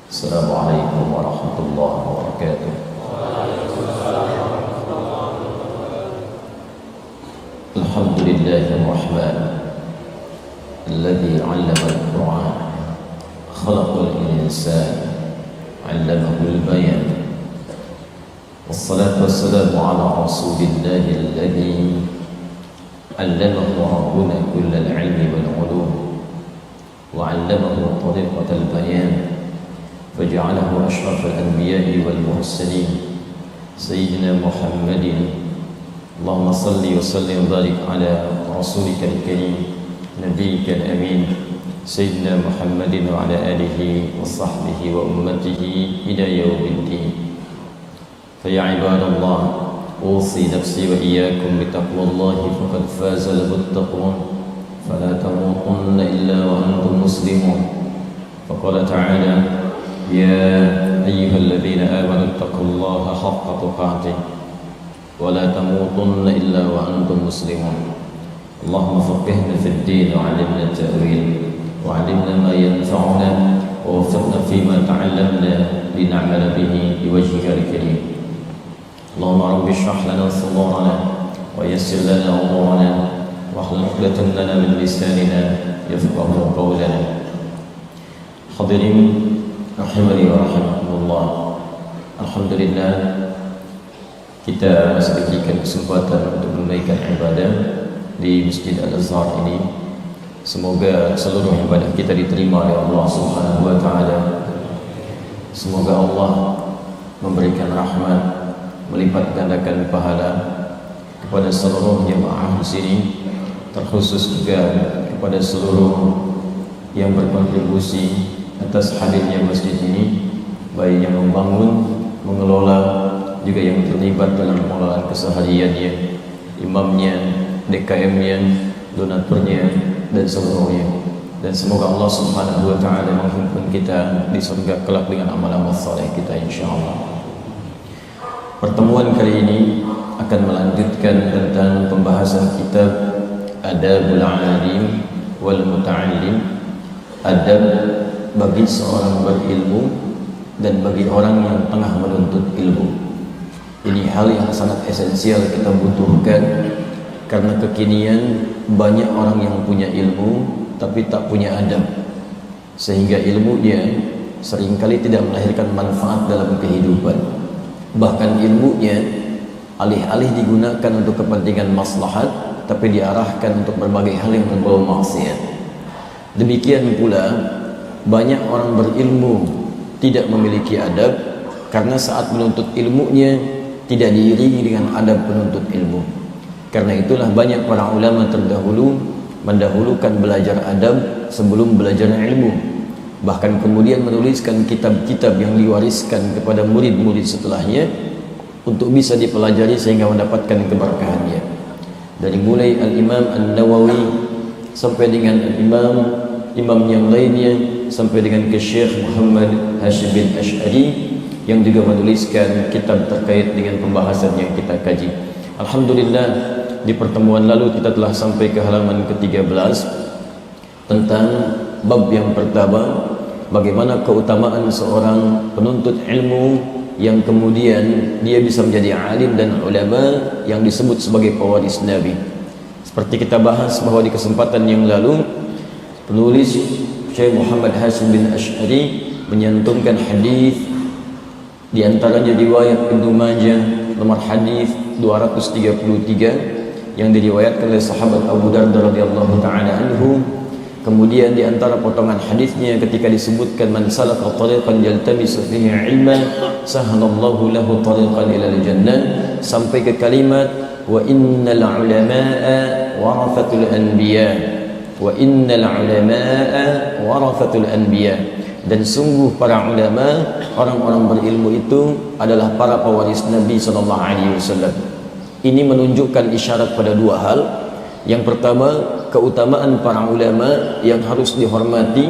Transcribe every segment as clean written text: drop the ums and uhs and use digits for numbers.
Assalamualaikum warahmatullahi wabarakatuh. Alhamdulillahir rahman alladzi 'allama al-Qur'an khalaqal insana 'allamahu al-bayan. Wassalatu wassalamu ala rasulillahi alladzi 'allamahu rabbuna kullal 'ilmi wal 'ulum wa 'allamahu tariqatal bayan. فجعله أشرف الأنبياء والمرسلين سيدنا محمد اللهم صل وسلم وبارك على رسولك الكريم نبيك الأمين سيدنا محمد وعلى آله وصحبه وأمته إلى يوم الدين. فيا عباد الله أوصي نفسي وإياكم بتقوى الله فقد فاز المتقون فلا تموتن إلا وأنتم مسلمون. فقال تعالى: يا أيها الذين آمنوا اتقوا الله حق تقاته ولا تموتن إلا وأنتم مسلمون. اللهم فقهنا في الدين وعلمنا التأويل وعلمنا ما ينفعنا ووفقنا فيما تعلمنا لنعمل به بوجهك الكريم. اللهم رب اشرح لنا صدورنا ويسر لنا أمورنا واحلل عقدة لنا من لساننا يفقهوا قولنا. حاضرين rahimani wa rahimakumullah. Alhamdulillah, kita masih diberikan kesempatan untuk menunaikan ibadah di Masjid Al-Azhar ini. Semoga seluruh ibadah kita diterima oleh Allah Subhanahu wa taala. Semoga Allah memberikan rahmat, melipat gandakan pahala kepada seluruh jemaah di sini, terkhusus juga kepada seluruh yang berkontribusi atas hadirnya masjid ini, baik yang membangun, mengelola, juga yang terlibat dalam pengelolaan kesehariannya, imamnya, DKM-nya, donaturnya, dan seluruhnya. Dan semoga Allah Subhanahu wa taala menghimpun kita di surga kelak dengan amal-amal saleh kita insyaallah. Pertemuan kali ini akan melanjutkan tentang pembahasan kitab Adabul Alim wal Muta'allim, adab bagi seorang berilmu dan bagi orang yang tengah menuntut ilmu. Ini hal yang sangat esensial kita butuhkan, karena kekinian banyak orang yang punya ilmu tapi tak punya adab, sehingga ilmunya seringkali tidak melahirkan manfaat dalam kehidupan. Bahkan ilmunya alih-alih digunakan untuk kepentingan maslahat, tapi diarahkan untuk berbagai hal yang berbau maksiat. Demikian pula banyak orang berilmu tidak memiliki adab, karena saat menuntut ilmunya tidak diiringi dengan adab penuntut ilmu. Karena itulah banyak para ulama terdahulu mendahulukan belajar adab sebelum belajar ilmu. Bahkan kemudian menuliskan kitab-kitab yang diwariskan kepada murid-murid setelahnya untuk bisa dipelajari sehingga mendapatkan keberkahannya. Dari mulai Al-Imam An-Nawawi sampai dengan imam yang lainnya, sampai dengan ke Syekh Muhammad Hashim bin Ash'ari yang juga menuliskan kitab terkait dengan pembahasan yang kita kaji. Alhamdulillah, di pertemuan lalu kita telah sampai ke halaman ke-13 tentang bab yang pertama, bagaimana keutamaan seorang penuntut ilmu yang kemudian dia bisa menjadi alim dan ulama yang disebut sebagai pewaris Nabi. Seperti kita bahas bahwa di kesempatan yang lalu, penulis Syekh Muhammad Hashim bin Ash'ari menyantumkan hadis, di antaranya riwayat Ibnu Majah nomor hadis 233 yang diriwayatkan oleh sahabat Abu Darda radhiyallahu taala anhu. Kemudian di antara potongan hadisnya ketika disebutkan man salaka tariqan yaltamisu fihi ilman sahalallahu lahu tariqan ilal jannah, sampai ke kalimat wa innal ulama'a warathatul anbiya, wa innal ulama'a warathatul anbiya, dan sungguh para ulama, orang-orang berilmu itu adalah para pewaris Nabi sallallahu alaihi wasallam. Ini menunjukkan isyarat pada dua hal. Yang pertama, keutamaan para ulama yang harus dihormati,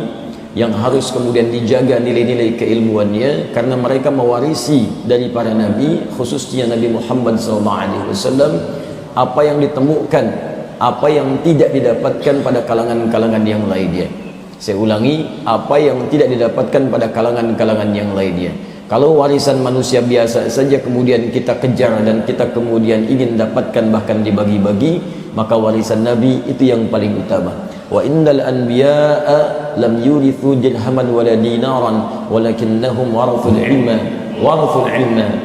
yang harus kemudian dijaga nilai-nilai keilmuannya, karena mereka mewarisi dari para nabi, khususnya Nabi Muhammad SAW, apa yang ditemukan, apa yang tidak didapatkan pada kalangan-kalangan yang lainnya. Saya ulangi, apa yang tidak didapatkan pada kalangan-kalangan yang lainnya. Kalau warisan manusia biasa saja kemudian kita kejar dan kita kemudian ingin dapatkan bahkan dibagi-bagi, maka warisan Nabi itu yang paling utama. Wa innal anbiya'a lam yurithu dirhaman wala dinaran walakinnahum warathul ilma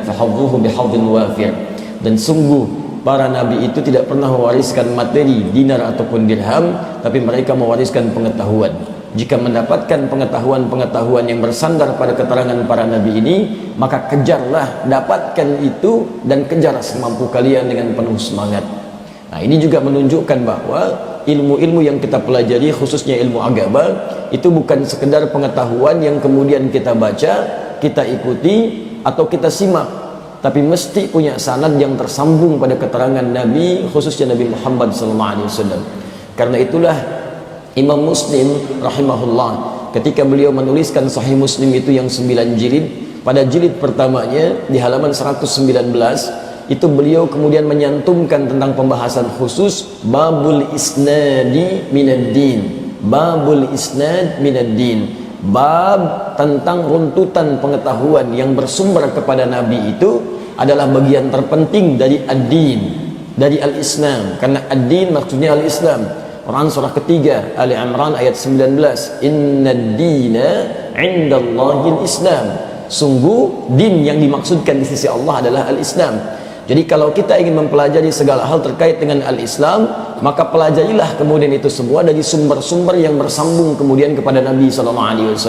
fahadhuhu bihadhin wafir. Dan sungguh para nabi itu tidak pernah mewariskan materi, dinar ataupun dirham, tapi mereka mewariskan pengetahuan. Jika mendapatkan pengetahuan-pengetahuan yang bersandar pada keterangan para nabi ini, maka kejarlah, dapatkan itu dan kejar semampu kalian dengan penuh semangat. Nah, ini juga menunjukkan bahwa ilmu-ilmu yang kita pelajari, khususnya ilmu agama, itu bukan sekedar pengetahuan yang kemudian kita baca, kita ikuti atau kita simak, tapi mesti punya sanad yang tersambung pada keterangan Nabi, khususnya Nabi Muhammad SAW. Karena itulah Imam Muslim rahimahullah, ketika beliau menuliskan Sahih Muslim itu yang 9 jilid, pada jilid pertamanya di halaman 119 itu beliau kemudian menyantumkan tentang pembahasan khusus babul isnadi minaddin. Babul isnad minaddin, bab tentang runtutan pengetahuan yang bersumber kepada Nabi itu adalah bagian terpenting dari ad-din, dari al-Islam. Karena ad-din maksudnya al-Islam. Quran surah ketiga Ali Imran ayat 19, innad dina indallahil Islam. Sungguh din yang dimaksudkan di sisi Allah adalah al-Islam. Jadi kalau kita ingin mempelajari segala hal terkait dengan al-Islam, maka pelajarilah kemudian itu semua dari sumber-sumber yang bersambung kemudian kepada Nabi SAW.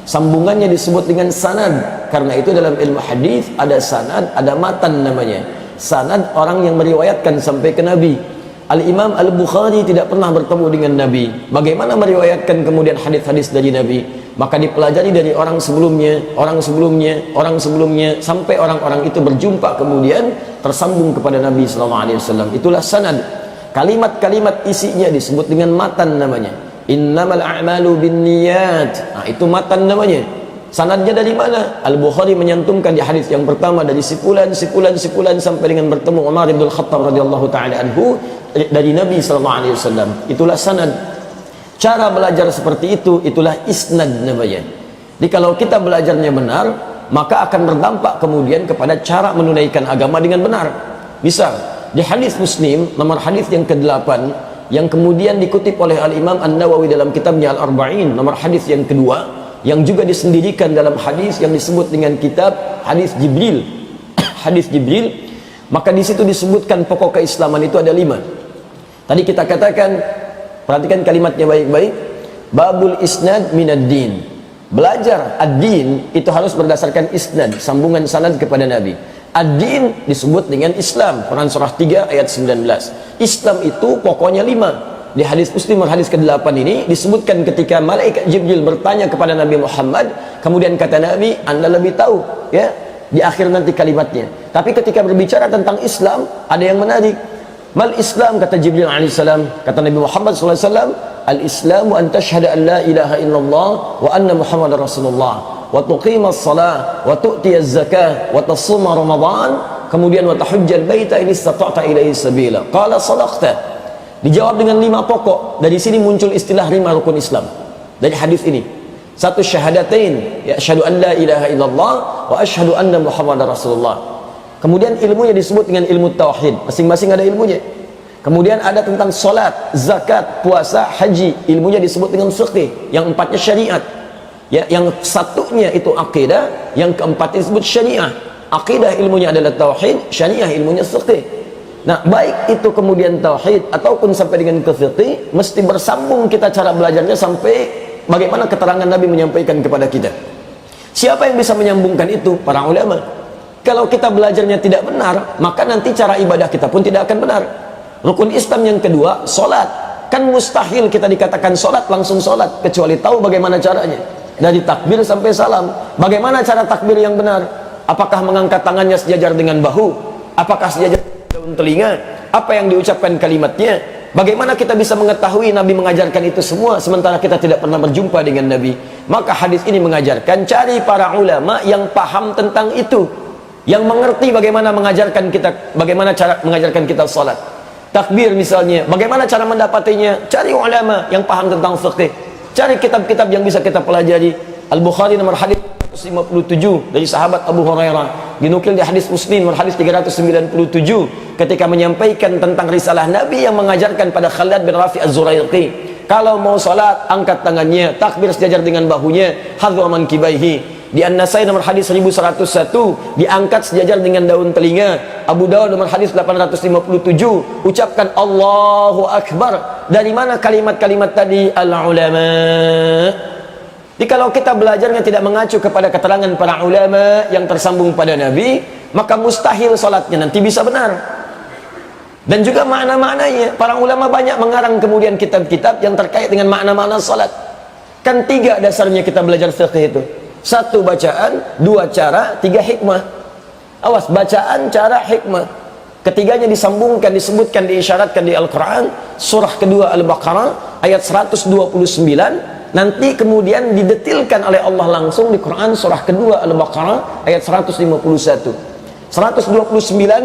Sambungannya disebut dengan sanad. Karena itu dalam ilmu hadis ada sanad, ada matan namanya. Sanad orang yang meriwayatkan sampai ke Nabi. Al-Imam Al-Bukhari tidak pernah bertemu dengan Nabi. Bagaimana meriwayatkan kemudian hadis-hadis dari Nabi? Maka dipelajari dari orang sebelumnya, sampai orang-orang itu berjumpa kemudian tersambung kepada Nabi SAW. Itulah sanad. Kalimat-kalimat isinya disebut dengan matan namanya. Innamal a'malu binniyat. Nah, itu matan namanya. Sanadnya dari mana? Al-Bukhari menyantumkan di hadis yang pertama dari sipulan sampai dengan bertemu Umar bin Khattab radhiyallahu taala anhu dari Nabi sallallahu alaihi wasallam. Itulah sanad. Cara belajar seperti itu, itulah isnad namanya. Jadi kalau kita belajarnya benar, maka akan berdampak kemudian kepada cara menunaikan agama dengan benar. Misal di hadis Muslim nomor hadis yang ke-8 yang kemudian dikutip oleh Al-Imam An-Nawawi dalam kitabnya Al-Arba'in nomor hadis yang kedua, yang juga disendirikan dalam hadis yang disebut dengan kitab hadis Jibril. Hadis Jibril, maka di situ disebutkan pokok keislaman itu ada 5. Tadi kita katakan, perhatikan kalimatnya baik-baik, babul isnad minaddin. Belajar ad-din itu harus berdasarkan isnad, sambungan sanad kepada Nabi. Ad-din disebut dengan Islam. Quran surah 3 ayat 19. Islam itu pokoknya 5. Di hadis Muslim hadis ke-8 ini disebutkan ketika malaikat Jibril bertanya kepada Nabi Muhammad, kemudian kata Nabi, Anda lebih tahu, ya, di akhir nanti kalimatnya. Tapi ketika berbicara tentang Islam, ada yang menarik. Mal Islam, kata Jibril alaihissalam, kata Nabi Muhammad SAW, al-Islamu an tashhada an la ilaha illallah wa anna Muhammadar Rasulullah wa tuqimas salah wa tu'tiyaz zakah wa tasuma Ramadan, kemudian wa tahujjal baita in istata'ta ilaihi sabila. Qala sadaqta. Dijawab dengan 5 pokok. Dari sini muncul istilah 5 rukun Islam dari hadis ini. 1 syahadatain, ya asyhadu an la ilaha illallah wa asyhadu anna Muhammadar Rasulullah. Kemudian ilmunya disebut dengan ilmu tauhid, masing-masing ada ilmunya. Kemudian ada tentang salat, zakat, puasa, haji, ilmunya disebut dengan fiqh. Yang 4-nya syariat. Ya, yang 1-nya itu akidah, yang ke-4 disebut syariah. Akidah ilmunya adalah tauhid, syariah ilmunya fiqh. Nah, baik itu kemudian tauhid ataupun sampai dengan ke fiqh, mesti bersambung kita cara belajarnya sampai bagaimana keterangan Nabi menyampaikan kepada kita. Siapa yang bisa menyambungkan itu? Para ulama. Kalau kita belajarnya tidak benar, maka nanti cara ibadah kita pun tidak akan benar. Rukun Islam yang kedua, solat. Kan mustahil kita dikatakan solat langsung solat, kecuali tahu bagaimana caranya. Dari takbir sampai salam. Bagaimana cara takbir yang benar? Apakah mengangkat tangannya sejajar dengan bahu? Apakah sejajar daun telinga? Apa yang diucapkan kalimatnya? Bagaimana kita bisa mengetahui Nabi mengajarkan itu semua sementara kita tidak pernah berjumpa dengan Nabi? Maka hadis ini mengajarkan cari para ulama yang paham tentang itu, yang mengerti bagaimana mengajarkan kita, bagaimana cara mengajarkan kita salat. Takbir misalnya, bagaimana cara mendapatinya? Cari ulama yang paham tentang fikih. Cari kitab-kitab yang bisa kita pelajari. Al-Bukhari nomor hadis 157 dari sahabat Abu Hurairah, dinukil di hadis Muslim nomor hadis 397 ketika menyampaikan tentang risalah Nabi yang mengajarkan pada Khalid bin Rafi Az-Zuraiqi, kalau mau salat angkat tangannya, takbir sejajar dengan bahunya, hadhu mankibaihi. Di An-Nasai nomor hadis 1101 diangkat sejajar dengan daun telinga. Abu Dawud nomor hadis 857 ucapkan Allahu Akbar. Dari mana kalimat-kalimat tadi? Al-ulama. Jadi kalau kita belajarnya tidak mengacu kepada keterangan para ulama yang tersambung pada Nabi, maka mustahil salatnya nanti bisa benar. Dan juga makna-maknanya, para ulama banyak mengarang kemudian kitab-kitab yang terkait dengan makna-makna salat. Kan 3 dasarnya kita belajar fiqh itu. 1 bacaan, 2 cara, 3 hikmah. Awas, bacaan, cara, hikmah. Ketiganya disambungkan, disebutkan, diisyaratkan di Al-Quran. Surah kedua Al-Baqarah ayat 129. Nanti kemudian didetilkan oleh Allah langsung di Quran surah kedua Al-Baqarah ayat 151. 129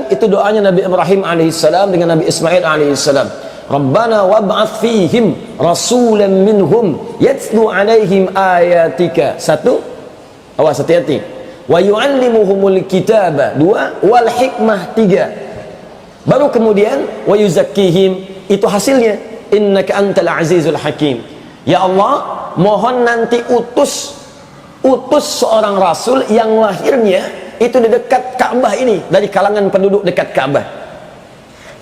itu doanya Nabi Ibrahim alaihissalam dengan Nabi Ismail alaihissalam. Rabbana wab'ath fihim rasulan minhum yatlu alaihim ayatika. 1. Awas, hati-hati. Wa yu'allimuhumul kitaba. 2. Wal hikmah. 3. Baru kemudian wa yuzakkihim, itu hasilnya innaka antal azizul hakim. Ya Allah, mohon nanti utus seorang rasul yang lahirnya itu di dekat Ka'bah ini, dari kalangan penduduk dekat Ka'bah.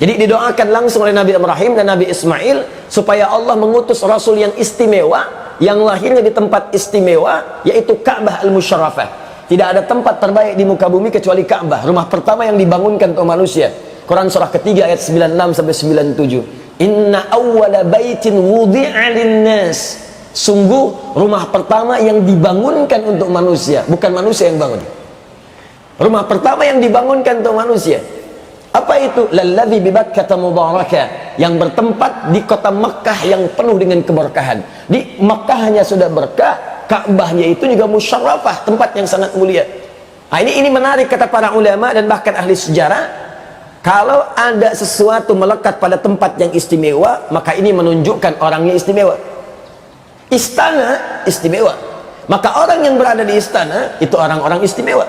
Jadi didoakan langsung oleh Nabi Ibrahim dan Nabi Ismail supaya Allah mengutus rasul yang istimewa, yang lahirnya di tempat istimewa, yaitu Ka'bah al-Musyarrafah. Tidak ada tempat terbaik di muka bumi kecuali Ka'bah, rumah pertama yang dibangunkan untuk manusia. Quran surah ketiga ayat 96 sampai 97. Inna awwala baitin wudi'a linnas. Sungguh rumah pertama yang dibangunkan untuk manusia, bukan manusia yang bangun. Rumah pertama yang dibangunkan untuk manusia. Apa itu? Lalladzi bi Bakkah mubarakah, yang bertempat di kota Makkah yang penuh dengan keberkahan. Di Makkahnya sudah berkah, Ka'bahnya itu juga musyarrafah, tempat yang sangat mulia. Nah, ini menarik kata para ulama dan bahkan ahli sejarah. Kalau ada sesuatu melekat pada tempat yang istimewa, maka ini menunjukkan orangnya istimewa. Istana istimewa, maka orang yang berada di istana itu orang-orang istimewa.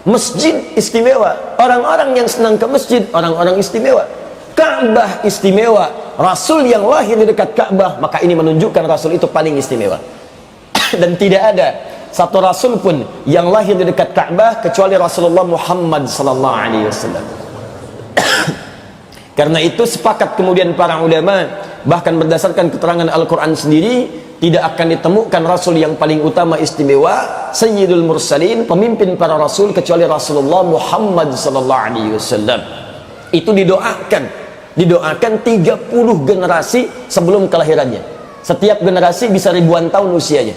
Masjid istimewa, orang-orang yang senang ke masjid orang-orang istimewa. Ka'bah istimewa, rasul yang lahir di dekat Ka'bah, maka ini menunjukkan rasul itu paling istimewa. Dan tidak ada satu rasul pun yang lahir di dekat Ka'bah kecuali Rasulullah Muhammad sallallahu alaihi wasallam. Karena itu sepakat kemudian para ulama, bahkan berdasarkan keterangan Al-Quran sendiri, tidak akan ditemukan rasul yang paling utama istimewa, Sayyidul Mursalin, pemimpin para rasul, kecuali Rasulullah Muhammad sallallahu alaihi wasallam. Itu didoakan 30 generasi sebelum kelahirannya. Setiap generasi bisa ribuan tahun usianya.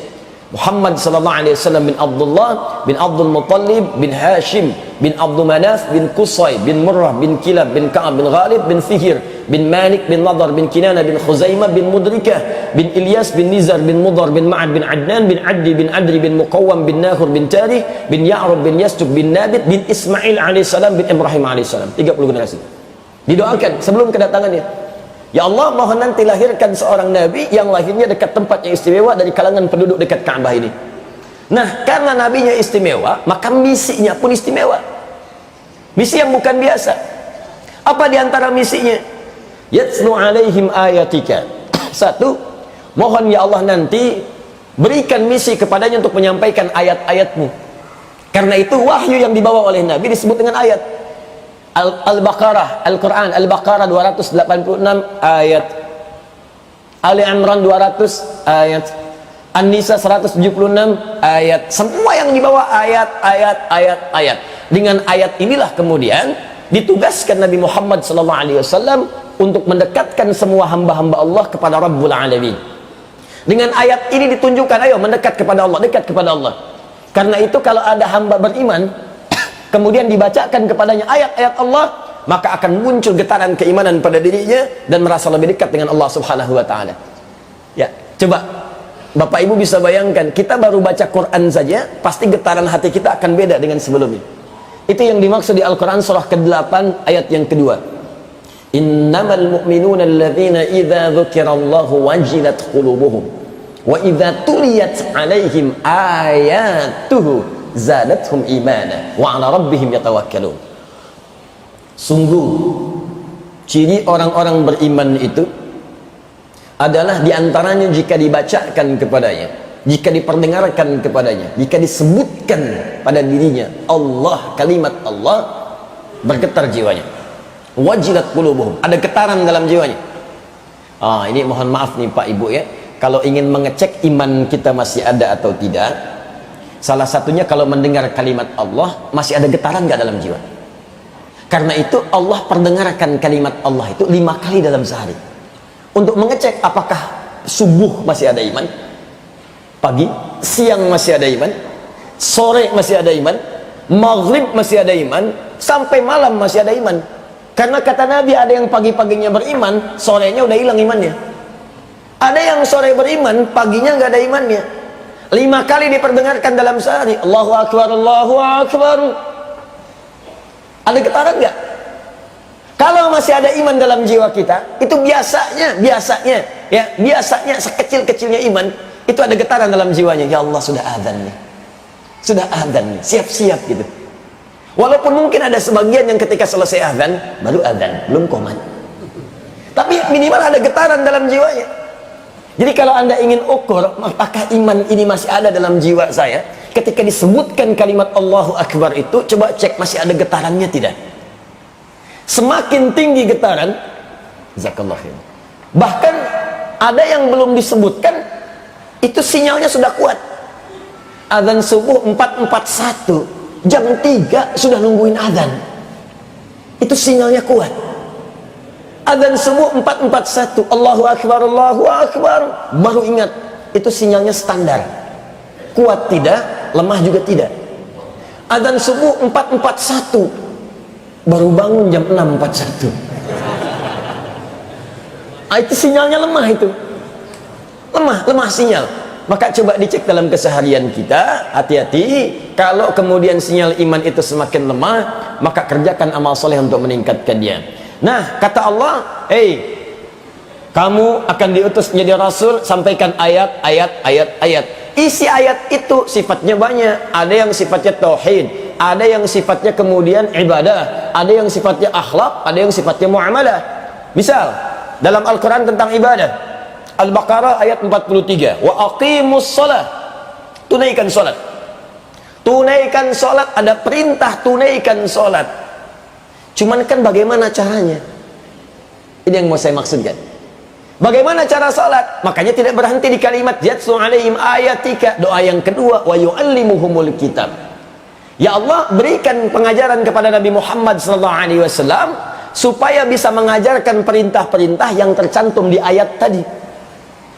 Muhammad sallallahu alaihi wasallam bin Abdullah bin Abdul Muttalib bin Hashim bin Abdul Manaf bin Qusay bin Murrah bin Kilab bin Ka'ab bin Ghalib bin Fihir bin Malik bin Nadar bin Kinana bin Khuzaimah bin Mudrikah bin Ilyas bin Nizar bin Mudar bin Ma'ad bin Adnan bin Addi bin Adri bin Muqawwam bin Nahur bin Tarih bin Ya'rub bin Yastuk bin Nabit bin Ismail alaihissalam bin Ibrahim alaihissalam. 30 generasi didoakan sebelum kedatangannya. Ya Allah, mohon nanti lahirkan seorang nabi yang lahirnya dekat tempat yang istimewa dari kalangan penduduk dekat Ka'bah ini. Nah, karena nabinya istimewa, maka misinya pun istimewa. Misi yang bukan biasa. Apa diantara misinya? Yatslu alaihim ayatika. 1. Mohon ya Allah nanti berikan misi kepadanya untuk menyampaikan ayat-ayatmu. Karena itu wahyu yang dibawa oleh Nabi disebut dengan ayat. Al-Baqarah, Al-Quran, Al-Baqarah 286 ayat, Ali Imran 200 ayat, An-Nisa 176 ayat. Semua yang dibawa ayat. Dengan ayat inilah kemudian ditugaskan Nabi Muhammad SAW untuk mendekatkan semua hamba-hamba Allah kepada Rabbul Alamin. Dengan ayat ini ditunjukkan, ayo mendekat kepada Allah, dekat kepada Allah. Karena itu kalau ada hamba beriman kemudian dibacakan kepadanya ayat-ayat Allah, maka akan muncul getaran keimanan pada dirinya dan merasa lebih dekat dengan Allah Subhanahu wa taala. Ya, coba Bapak Ibu bisa bayangkan, kita baru baca Quran saja pasti getaran hati kita akan beda dengan sebelumnya. Itu yang dimaksud di Al-Quran surah ke-8 ayat yang kedua. Innamal mu'minuna alladzina idza dzukirallahu wajilat qulubuhum Wa idza tuliyat 'alaihim ayatuhu zadatuhum imana wa 'ala rabbihim yatawakkalun. Sungguh ciri orang-orang beriman itu adalah diantaranya jika dibacakan kepadanya, jika diperdengarkan kepadanya, jika disebutkan pada dirinya Allah, kalimat Allah, bergetar jiwanya. Wajilat qulubuhum, ada getaran dalam jiwanya. Ini mohon maaf nih Pak Ibu ya, kalau ingin mengecek iman kita masih ada atau tidak, salah satunya kalau mendengar kalimat Allah masih ada getaran nggak dalam jiwa. Karena itu Allah perdengarkan kalimat Allah itu 5 kali dalam sehari untuk mengecek apakah subuh masih ada iman, pagi, siang masih ada iman, sore masih ada iman, maghrib masih ada iman, sampai malam masih ada iman. Karena kata Nabi, ada yang pagi-paginya beriman, sorenya udah hilang imannya. Ada yang sore beriman, paginya nggak ada imannya. 5 kali diperdengarkan dalam sehari, Allahu Akbar, Allahu Akbar. Ada getaran nggak? Kalau masih ada iman dalam jiwa kita, itu biasanya sekecil-kecilnya iman, itu ada getaran dalam jiwanya. Ya Allah, sudah adzan nih, siap-siap gitu. Walaupun mungkin ada sebagian yang ketika selesai adzan baru adzan, belum qomat, tapi minimal ada getaran dalam jiwanya. Jadi kalau Anda ingin ukur apakah iman ini masih ada dalam jiwa saya, ketika disebutkan kalimat Allahu Akbar itu, coba cek masih ada getarannya tidak. Semakin tinggi getaran, jazakallah khair, bahkan ada yang belum disebutkan, itu sinyalnya sudah kuat. Adzan subuh 4.41, jam 3 sudah nungguin adzan, itu sinyalnya kuat. Adzan subuh 4.41, Allahu Akbar, Allahu Akbar, baru ingat, itu sinyalnya standar, kuat tidak, lemah juga tidak. Adzan subuh 4.41, baru bangun jam 6.41, itu sinyalnya lemah, itu lemah sinyal. Maka coba dicek dalam keseharian kita, hati-hati kalau kemudian sinyal iman itu semakin lemah, maka kerjakan amal soleh untuk meningkatkan dia. Nah, kata Allah, kamu akan diutus menjadi rasul, sampaikan ayat. Isi ayat itu sifatnya banyak, ada yang sifatnya tauhid, ada yang sifatnya kemudian ibadah, ada yang sifatnya akhlak, ada yang sifatnya muamalah. Misal dalam Al-Quran tentang ibadah, Al-Baqarah ayat 43, wa aqimus shalah, tunaikan salat. Tunaikan salat, ada perintah tunaikan salat. Cuman kan bagaimana caranya? Ini yang mau saya maksudkan. Bagaimana cara salat? Makanya tidak berhenti di kalimat yatlu alaihim ayatika. Doa yang kedua, wa yu'allimuhumul kitab. Ya Allah, berikan pengajaran kepada Nabi Muhammad SAW supaya bisa mengajarkan perintah-perintah yang tercantum di ayat tadi.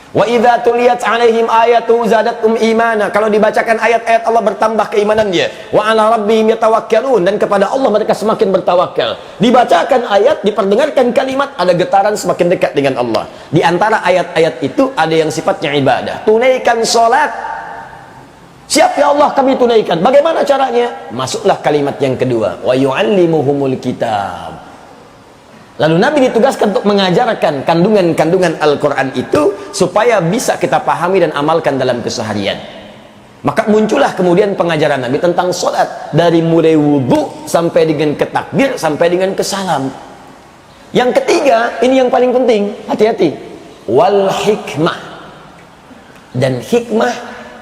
Wa idza tuliyat alaihim ayatu zadatum imana. Kalau dibacakan ayat-ayat Allah, bertambah keimanan dia. Wa ala rabbihim yatawakkalun, dan kepada Allah mereka semakin bertawakal. Dibacakan ayat, diperdengarkan kalimat, ada getaran semakin dekat dengan Allah. Di antara ayat-ayat itu ada yang sifatnya ibadah. Tunaikan salat. Siap ya Allah, kami tunaikan. Bagaimana caranya? Masuklah kalimat yang kedua, wa yu'allimuhumul kitab. Lalu Nabi ditugaskan untuk mengajarkan kandungan-kandungan Al-Quran itu supaya bisa kita pahami dan amalkan dalam keseharian. Maka muncullah kemudian pengajaran Nabi tentang sholat, dari mulai wudhu sampai dengan ketakbir sampai dengan kesalam. Yang ketiga, ini yang paling penting, hati-hati, wal hikmah. Dan hikmah,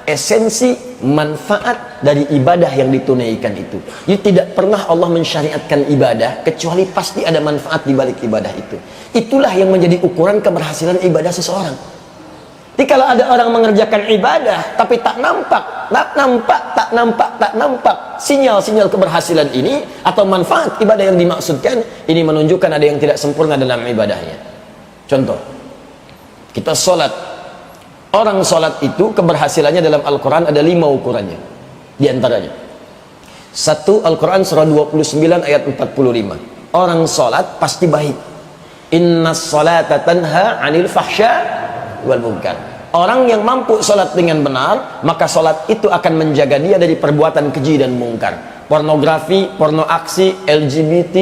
esensi manfaat dari ibadah yang ditunaikan itu. Jadi tidak pernah Allah mensyariatkan ibadah kecuali pasti ada manfaat di balik ibadah itu. Itulah yang menjadi ukuran keberhasilan ibadah seseorang. Jadi kalau ada orang mengerjakan ibadah tapi tak nampak sinyal-sinyal keberhasilan ini atau manfaat ibadah yang dimaksudkan, ini menunjukkan ada yang tidak sempurna dalam ibadahnya. Contoh, kita sholat. Orang sholat itu keberhasilannya dalam Al-Quran ada 5 ukurannya. Di antaranya, 1, Al-Quran surah 29 ayat 45. Orang sholat pasti baik. Inna sholata tanha anil fahsya wal munkar. Orang yang mampu sholat dengan benar, maka sholat itu akan menjaga dia dari perbuatan keji dan mungkar. Pornografi, porno aksi, LGBT,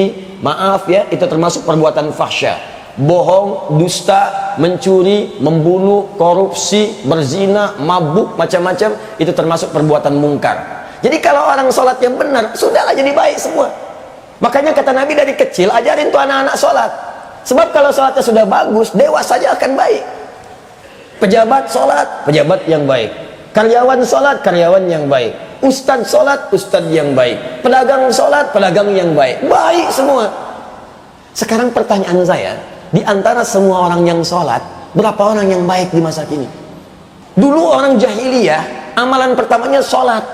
maaf ya, itu termasuk perbuatan fahsya. bohong, dusta, mencuri, membunuh, korupsi, berzina, mabuk, macam-macam, itu termasuk perbuatan mungkar. Jadi kalau orang sholat yang benar, sudahlah jadi baik semua. Makanya kata Nabi dari kecil, ajarin tuh anak-anak sholat. Sebab kalau sholatnya sudah bagus, dewasa saja akan baik. Pejabat sholat, pejabat yang baik. Karyawan sholat, karyawan yang baik. Ustadz sholat, ustadz yang baik. Pedagang sholat, pedagang yang baik. Baik semua. Sekarang pertanyaan saya, di antara semua orang yang sholat, berapa orang yang baik di masa kini? Dulu orang jahiliyah, amalan pertamanya sholat.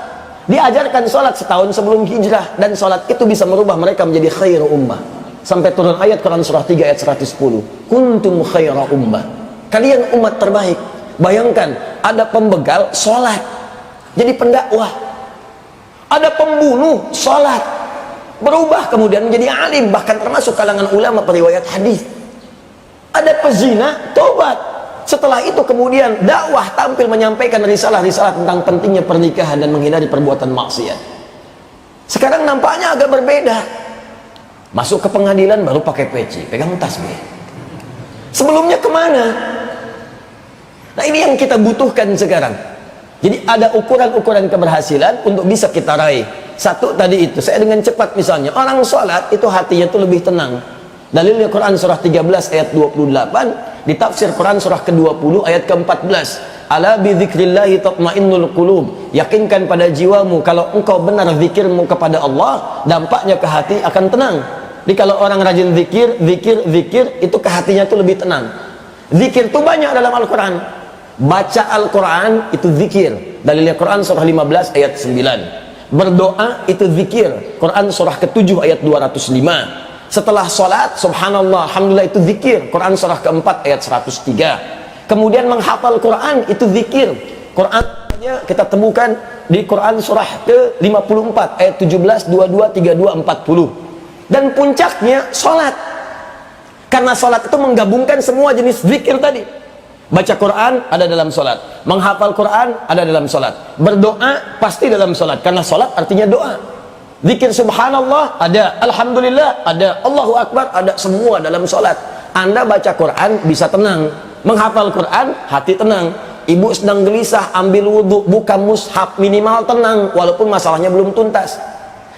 Diajarkan sholat setahun sebelum hijrah, dan sholat itu bisa merubah mereka menjadi khairu ummah. Sampai turun ayat Quran surah 3 ayat 110. Kuntum khairu ummah. Kalian umat terbaik. Bayangkan, ada pembegal sholat, jadi pendakwah. Ada pembunuh sholat, berubah kemudian menjadi alim, bahkan termasuk kalangan ulama periwayat hadis. Ada pezina, tobat. Setelah itu kemudian dakwah, tampil menyampaikan risalah-risalah tentang pentingnya pernikahan dan menghindari perbuatan maksiat. Sekarang nampaknya agak berbeda. Masuk ke pengadilan baru pakai peci, pegang tasbih. Sebelumnya kemana? Nah, ini yang kita butuhkan sekarang. Jadi ada ukuran-ukuran keberhasilan untuk bisa kita raih. Satu tadi itu, saya dengan cepat misalnya, orang sholat itu hatinya itu lebih tenang. Dalilnya Quran surah 13 ayat 28, ditafsir Quran surah ke-20 ayat ke-14. Ala bi dzikrillahi tatmainnul qulub. Yakinkan pada jiwamu, kalau engkau benar zikirmu kepada Allah, dampaknya ke hati akan tenang. Jadi kalau orang rajin zikir, itu ke hatinya itu lebih tenang. Zikir itu banyak dalam Al-Quran. Baca Al-Quran itu zikir. Dalilnya Quran surah 15 ayat 9. Berdoa itu zikir. Quran surah ke-7 ayat 205. Setelah sholat, subhanallah, alhamdulillah, itu zikir. Quran surah ke-4 ayat 103. Kemudian menghafal Quran itu zikir. Qurannya kita temukan di Quran surah ke-54 ayat 17, 22, 32, 40. Dan puncaknya sholat. Karena sholat itu menggabungkan semua jenis zikir tadi. Baca Quran ada dalam sholat, menghafal Quran ada dalam sholat, berdoa pasti dalam sholat, karena sholat artinya doa. Zikir subhanallah ada, alhamdulillah ada, Allahu akbar ada, semua dalam sholat. Anda baca Quran bisa tenang, menghafal Quran hati tenang. Ibu sedang gelisah, ambil wudhu, buka mushaf, minimal tenang walaupun masalahnya belum tuntas.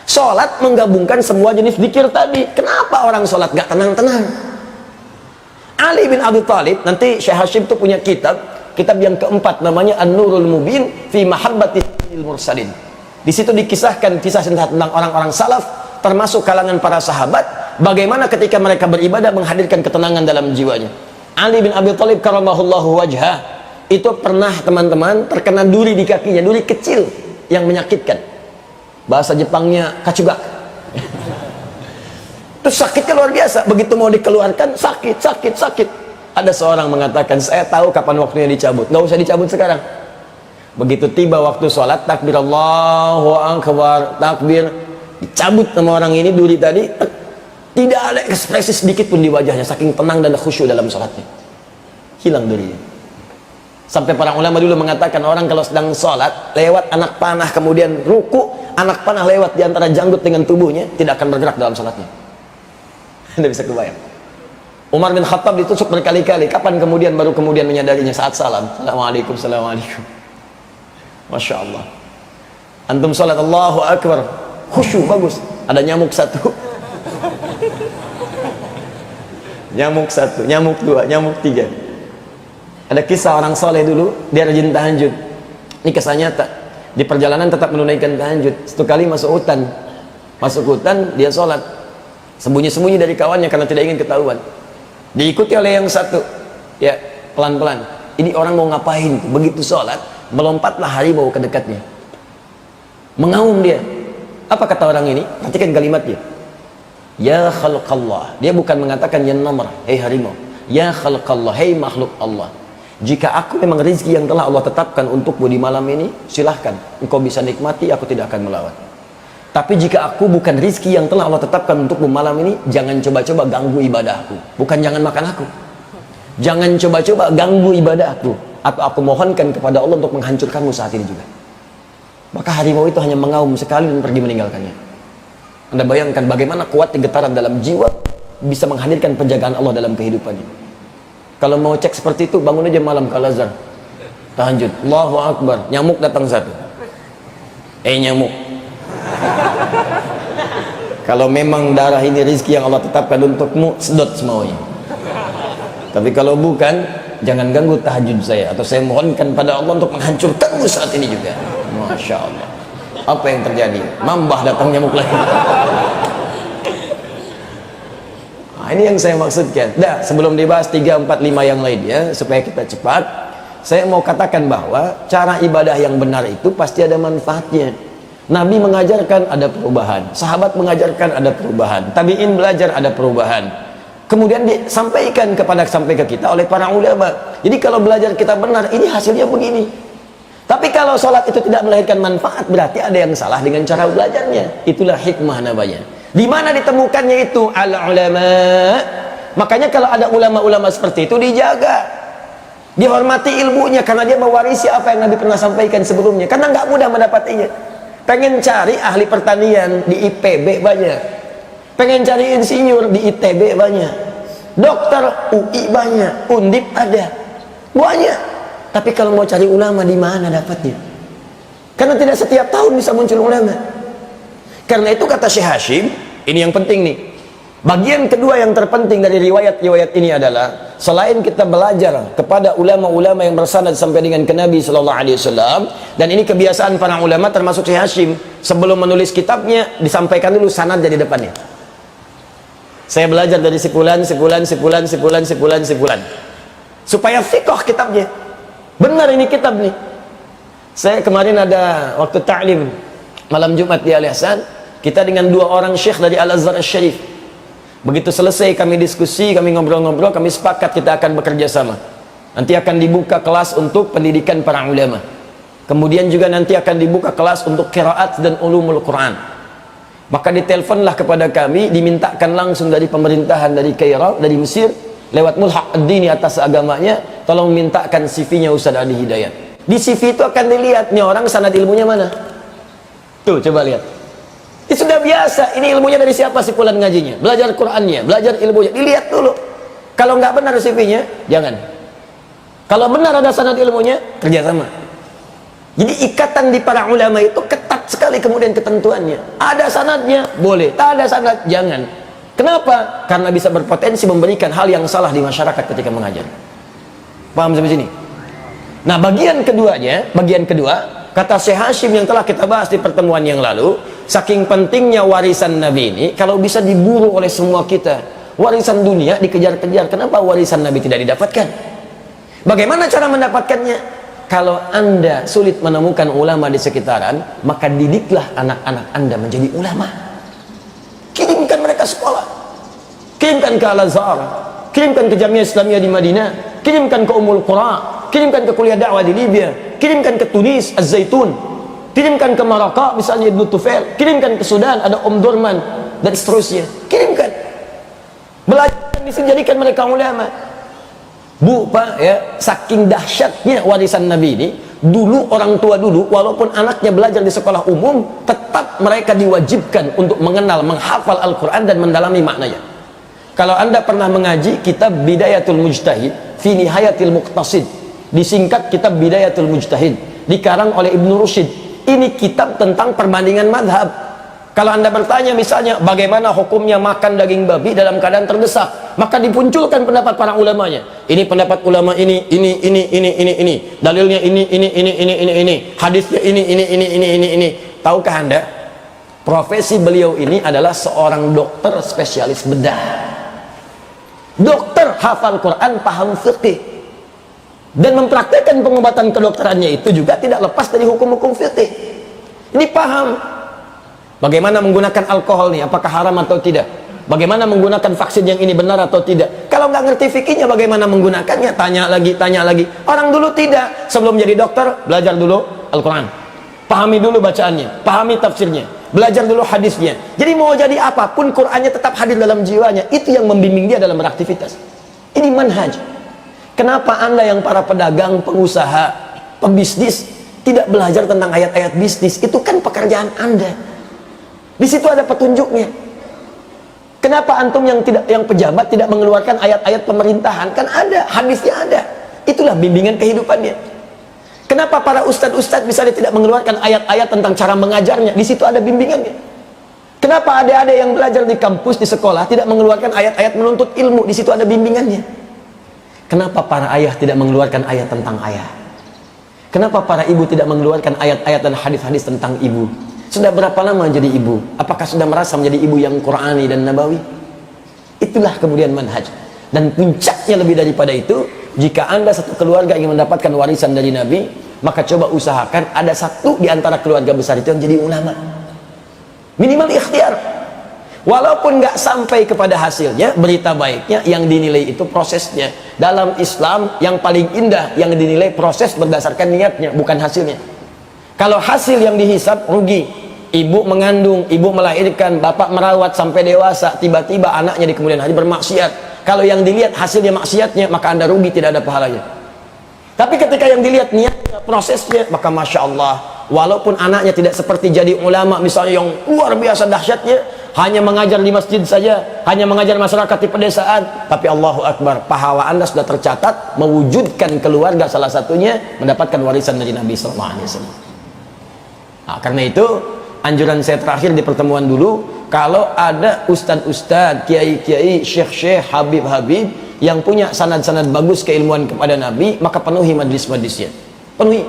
Sholat menggabungkan semua jenis zikir tadi. Kenapa orang sholat gak tenang-tenang? Ali bin Abi Thalib, nanti Syekh Hashim itu punya kitab yang keempat, namanya An-Nurul Mubin fi Mahabbatil Mursalin. Di situ dikisahkan kisah tentang orang-orang salaf, termasuk kalangan para sahabat, bagaimana ketika mereka beribadah menghadirkan ketenangan dalam jiwanya. Ali bin Abi Thalib karamahullahu wajhah itu pernah, teman-teman, terkena duri di kakinya, duri kecil yang menyakitkan. Bahasa Jepangnya kacugak. Terus sakitnya luar biasa. Begitu mau dikeluarkan, sakit. Ada seorang mengatakan, saya tahu kapan waktunya dicabut, nggak usah dicabut sekarang. Begitu tiba waktu sholat, takbir Allahu Akbar, takbir, dicabut sama orang ini duri tadi. Tidak ada ekspresi sedikit pun di wajahnya, saking tenang dan khusyuk dalam sholatnya. Hilang durinya. Sampai para ulama dulu mengatakan, orang kalau sedang sholat, lewat anak panah kemudian ruku, anak panah lewat di antara janggut dengan tubuhnya, tidak akan bergerak dalam sholatnya. Anda bisa kebayang. Umar bin Khattab ditusuk berkali-kali. Kapan kemudian baru kemudian menyadarinya? Saat salam. Assalamualaikum, assalamualaikum. Masya Allah. Antum salat Allahu Akbar, khusyuk bagus. Ada nyamuk satu, nyamuk satu, nyamuk dua, nyamuk tiga. Ada kisah orang soleh dulu, dia rajin tahajud. Ini kisah nyata. Di perjalanan tetap menunaikan tahajud. Satu kali masuk hutan, dia sholat sembunyi-sembunyi dari kawannya karena tidak ingin ketahuan. Diikuti oleh yang satu, ya pelan-pelan. Ini orang mau ngapain? Begitu sholat, melompatlah harimau ke dekatnya, mengaum dia. Apa kata orang ini? Perhatikan kalimatnya. Ya khalqallah. Dia bukan mengatakan ya namr, hei harimau. Ya khalqallah, hei makhluk Allah. Jika aku memang rezeki yang telah Allah tetapkan untukmu di malam ini, silahkan, engkau bisa nikmati, aku tidak akan melawan. Tapi jika aku bukan rezeki yang telah Allah tetapkan untukmu malam ini, jangan coba-coba ganggu ibadahku. Bukan jangan makan aku, jangan coba-coba ganggu ibadahku, atau aku mohonkan kepada Allah untuk menghancurkanmu saat ini juga. Maka harimau itu hanya mengaum sekali dan pergi meninggalkannya. Anda bayangkan bagaimana kuatnya getaran dalam jiwa bisa menghadirkan penjagaan Allah dalam kehidupannya. Kalau mau cek seperti itu, bangun aja malam ke Al-Azhar, tahajud, Allahu Akbar, nyamuk datang satu. Nyamuk. Kalau memang darah ini rezeki yang Allah tetapkan untukmu, sedot semuanya. Tapi kalau bukan, jangan ganggu tahajud saya, atau saya mohonkan pada Allah untuk menghancurkanmu saat ini juga. Masya Allah. Apa yang terjadi? Mambah datang nyamuk lagi. Nah, ini yang saya maksudkan. Dah, sebelum dibahas 3, 4, 5 yang lain ya, supaya kita cepat, saya mau katakan bahwa cara ibadah yang benar itu pasti ada manfaatnya. Nabi mengajarkan ada perubahan, sahabat mengajarkan ada perubahan, tabi'in belajar ada perubahan, kemudian disampaikan sampai ke kita oleh para ulama. Jadi kalau belajar kita benar, ini hasilnya begini. Tapi kalau sholat itu tidak melahirkan manfaat, berarti ada yang salah dengan cara belajarnya. Itulah hikmah namanya. Di mana ditemukannya itu? Al-ulama. Makanya kalau ada ulama-ulama seperti itu dijaga, dihormati ilmunya, karena dia mewarisi apa yang Nabi pernah sampaikan sebelumnya. Karena nggak mudah mendapatinya. Pengen cari ahli pertanian di IPB banyak, pengen cari insinyur di ITB banyak, dokter UI banyak, Undip ada banyak. Tapi kalau mau cari ulama, di mana dapatnya? Karena tidak setiap tahun bisa muncul ulama. Karena itu kata Syekh Hashim, ini yang penting nih. Bagian kedua yang terpenting dari riwayat-riwayat ini adalah, selain kita belajar kepada ulama-ulama yang bersanad sampai dengan ke Nabi sallallahu alaihi wasallam, dan ini kebiasaan para ulama termasuk Syekh Hashim, sebelum menulis kitabnya disampaikan dulu sanad di depannya. Saya belajar dari sebulan, supaya fiqh kitabnya. Benar ini kitab nih. Saya kemarin ada waktu ta'lim malam Jumat di Al-Ihsan, kita dengan 2 orang syekh dari Al-Azhar Asy-Syarif. Begitu selesai kami diskusi, kami ngobrol-ngobrol, kami sepakat kita akan bekerja sama. Nanti akan dibuka kelas untuk pendidikan para ulama. Kemudian juga nanti akan dibuka kelas untuk qiraat dan ulumul Quran. Maka diteleponlah kepada kami, dimintakan langsung dari pemerintahan dari Kairo, dari Mesir, lewat Mulhaq ad-Dini atas agamanya, tolong mintakan CV-nya Ustaz Ali Hidayat. Di CV itu akan dilihat nih orang sanad ilmunya mana. Tuh, coba lihat. Ini sudah biasa, ini ilmunya dari siapa si fulan ngajinya, belajar Qurannya, belajar ilmunya, dilihat dulu. Kalau nggak benar CV-nya, jangan. Kalau benar ada sanad ilmunya, kerjasama. Jadi ikatan di para ulama itu ketat sekali kemudian ketentuannya. Ada sanadnya, boleh. Tak ada sanad, jangan. Kenapa? Karena bisa berpotensi memberikan hal yang salah di masyarakat ketika mengajar. Paham sampai sini? Nah, bagian kedua, kata Syekh Hashim yang telah kita bahas di pertemuan yang lalu, saking pentingnya warisan Nabi ini, kalau bisa diburu oleh semua kita. Warisan dunia dikejar-kejar, kenapa warisan Nabi tidak didapatkan? Bagaimana cara mendapatkannya? Kalau Anda sulit menemukan ulama di sekitaran, maka didiklah anak-anak Anda menjadi ulama. Kirimkan mereka sekolah, kirimkan ke Al-Azhar, kirimkan ke Jamiah Islamiyah di Madinah, kirimkan ke Ummul Qura, kirimkan ke kuliah dakwah di Libya, kirimkan ke Tunis, Az-Zaitun, kirimkan ke Maraka misalnya Ibnu Tufail, kirimkan ke Sudan ada Om Durman dan seterusnya. Kirimkan, belajar dijadikan mereka ulama. Bu, Pak, ya, saking dahsyatnya warisan Nabi ini, dulu orang tua dulu walaupun anaknya belajar di sekolah umum, tetap mereka diwajibkan untuk mengenal, menghafal Al-Quran dan mendalami maknanya. Kalau Anda pernah mengaji kitab Bidayatul Mujtahid fi Nihayatil Muqtasid, disingkat kitab Bidayatul Mujtahid, dikarang oleh Ibnu Rusyid. Ini kitab tentang perbandingan madhab. Kalau Anda bertanya misalnya bagaimana hukumnya makan daging babi dalam keadaan terdesak, maka dipunculkan pendapat para ulamanya. Ini pendapat ulama ini, dalilnya ini, hadisnya ini. Tahukah Anda? Profesi beliau ini adalah seorang dokter spesialis bedah. Dokter hafal Quran, paham fikih, dan mempraktekkan pengobatan kedokterannya itu juga tidak lepas dari hukum-hukum fikih. Ini paham bagaimana menggunakan alkohol nih, apakah haram atau tidak, bagaimana menggunakan vaksin yang ini benar atau tidak. Kalau nggak ngerti fikihnya bagaimana menggunakannya, tanya lagi. Orang dulu tidak, sebelum jadi dokter belajar dulu Al-Quran, pahami dulu bacaannya, pahami tafsirnya, belajar dulu hadisnya. Jadi mau jadi apapun, Qurannya tetap hadir dalam jiwanya. Itu yang membimbing dia dalam beraktivitas. Ini manhaj. Kenapa Anda yang para pedagang, pengusaha, pebisnis tidak belajar tentang ayat-ayat bisnis? Itu kan pekerjaan Anda. Di situ ada petunjuknya. Kenapa antum yang pejabat tidak mengeluarkan ayat-ayat pemerintahan? Kan ada, hadisnya ada. Itulah bimbingan kehidupannya. Kenapa para ustadz-ustadz misalnya tidak mengeluarkan ayat-ayat tentang cara mengajarnya? Di situ ada bimbingannya. Kenapa adik-adik yang belajar di kampus, di sekolah tidak mengeluarkan ayat-ayat menuntut ilmu? Di situ ada bimbingannya. Kenapa para ayah tidak mengeluarkan ayat tentang ayah? Kenapa para ibu tidak mengeluarkan ayat-ayat dan hadis-hadis tentang ibu? Sudah berapa lama jadi ibu? Apakah sudah merasa menjadi ibu yang Qur'ani dan Nabawi? Itulah kemudian manhaj. Dan puncaknya lebih daripada itu, jika anda satu keluarga ingin mendapatkan warisan dari Nabi, maka coba usahakan ada satu di antara keluarga besar itu yang jadi ulama. Minimal ikhtiar. Walaupun nggak sampai kepada hasilnya, berita baiknya yang dinilai itu prosesnya. Dalam Islam yang paling indah yang dinilai proses berdasarkan niatnya, bukan hasilnya. Kalau hasil yang dihisab rugi, ibu mengandung, ibu melahirkan, bapak merawat sampai dewasa, tiba-tiba anaknya di kemudian hari bermaksiat. Kalau yang dilihat hasilnya maksiatnya, maka anda rugi, tidak ada pahalanya. Tapi ketika yang dilihat niatnya, prosesnya, maka Masya Allah, walaupun anaknya tidak seperti jadi ulama misalnya yang luar biasa dahsyatnya, hanya mengajar di masjid saja, hanya mengajar masyarakat di pedesaan, tapi Allahu Akbar, pahala anda sudah tercatat mewujudkan keluarga salah satunya mendapatkan warisan dari Nabi SAW. Nah, karena itu anjuran saya terakhir di pertemuan dulu, kalau ada ustadz-ustadz, kiai-kiai, syekh-syekh, habib-habib yang punya sanad-sanad bagus keilmuan kepada Nabi, maka penuhi majlis-majlisnya, penuhi.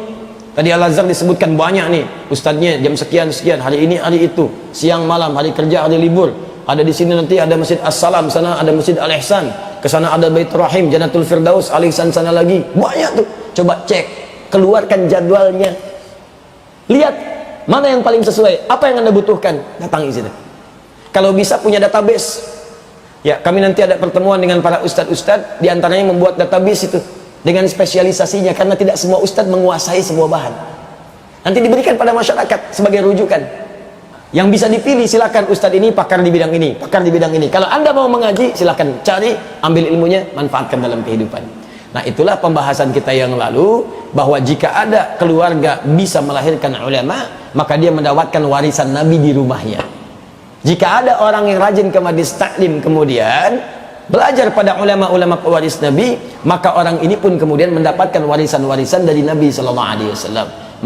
Tadi Al-Azhar disebutkan banyak nih ustadznya, jam sekian-sekian, hari ini, hari itu, siang malam, hari kerja, hari libur. Ada di sini nanti ada Masjid As-Salam, sana ada Masjid Al-Ihsan, ke sana ada Baitur Rahim, Jannatul Firdaus, Al-Ihsan sana lagi. Banyak tuh. Coba cek, keluarkan jadwalnya. Lihat mana yang paling sesuai, apa yang anda butuhkan, datangi sini. Kalau bisa punya database. Ya, kami nanti ada pertemuan dengan para ustadz-ustadz, diantaranya membuat database itu dengan spesialisasinya, karena tidak semua ustadz menguasai semua bahan. Nanti diberikan pada masyarakat sebagai rujukan. Yang bisa dipilih, silakan ustadz ini pakar di bidang ini, pakar di bidang ini. Kalau anda mau mengaji, silakan cari, ambil ilmunya, manfaatkan dalam kehidupan. Nah, itulah pembahasan kita yang lalu, bahwa jika ada keluarga bisa melahirkan ulama, maka dia mendapatkan warisan Nabi di rumahnya. Jika ada orang yang rajin ke majlis taklim kemudian belajar pada ulama-ulama pewaris Nabi, maka orang ini pun kemudian mendapatkan warisan-warisan dari Nabi SAW.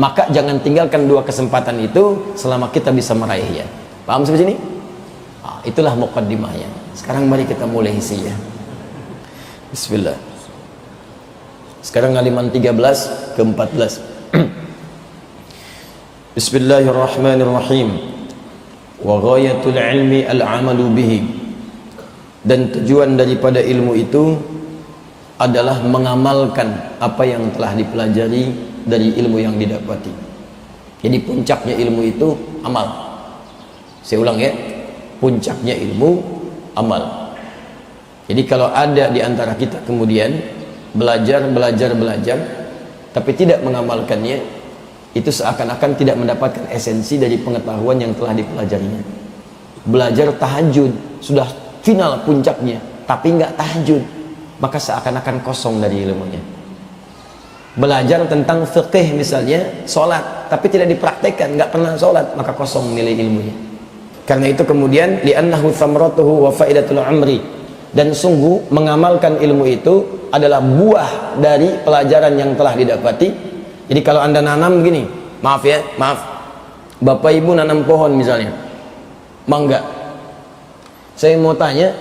Maka jangan tinggalkan dua kesempatan itu selama kita bisa meraihnya. Paham sampai sini? Nah, itulah muqaddimahnya. Sekarang mari kita mulai isinya. Bismillah. Sekarang halaman 13 ke 14. Bismillahirrahmanirrahim. Wa ghayatul ilmi al-amalu bihi. Dan tujuan daripada ilmu itu adalah mengamalkan apa yang telah dipelajari dari ilmu yang didapati. Jadi puncaknya ilmu itu amal. Saya ulang ya, puncaknya ilmu amal. Jadi kalau ada di antara kita kemudian belajar tapi tidak mengamalkannya, itu seakan-akan tidak mendapatkan esensi dari pengetahuan yang telah dipelajarinya. Belajar tahajud sudah final puncaknya, tapi nggak tahajud, maka seakan-akan kosong dari ilmunya. Belajar tentang fikih misalnya, sholat, tapi tidak dipraktekkan, nggak pernah sholat, maka kosong nilai ilmunya. Karena itu kemudian li'annahu thamratuhu wa faidatul amri, dan sungguh mengamalkan ilmu itu adalah buah dari pelajaran yang telah didapati. Jadi kalau anda nanam begini, maaf, bapak ibu nanam pohon misalnya mangga, saya mau tanya,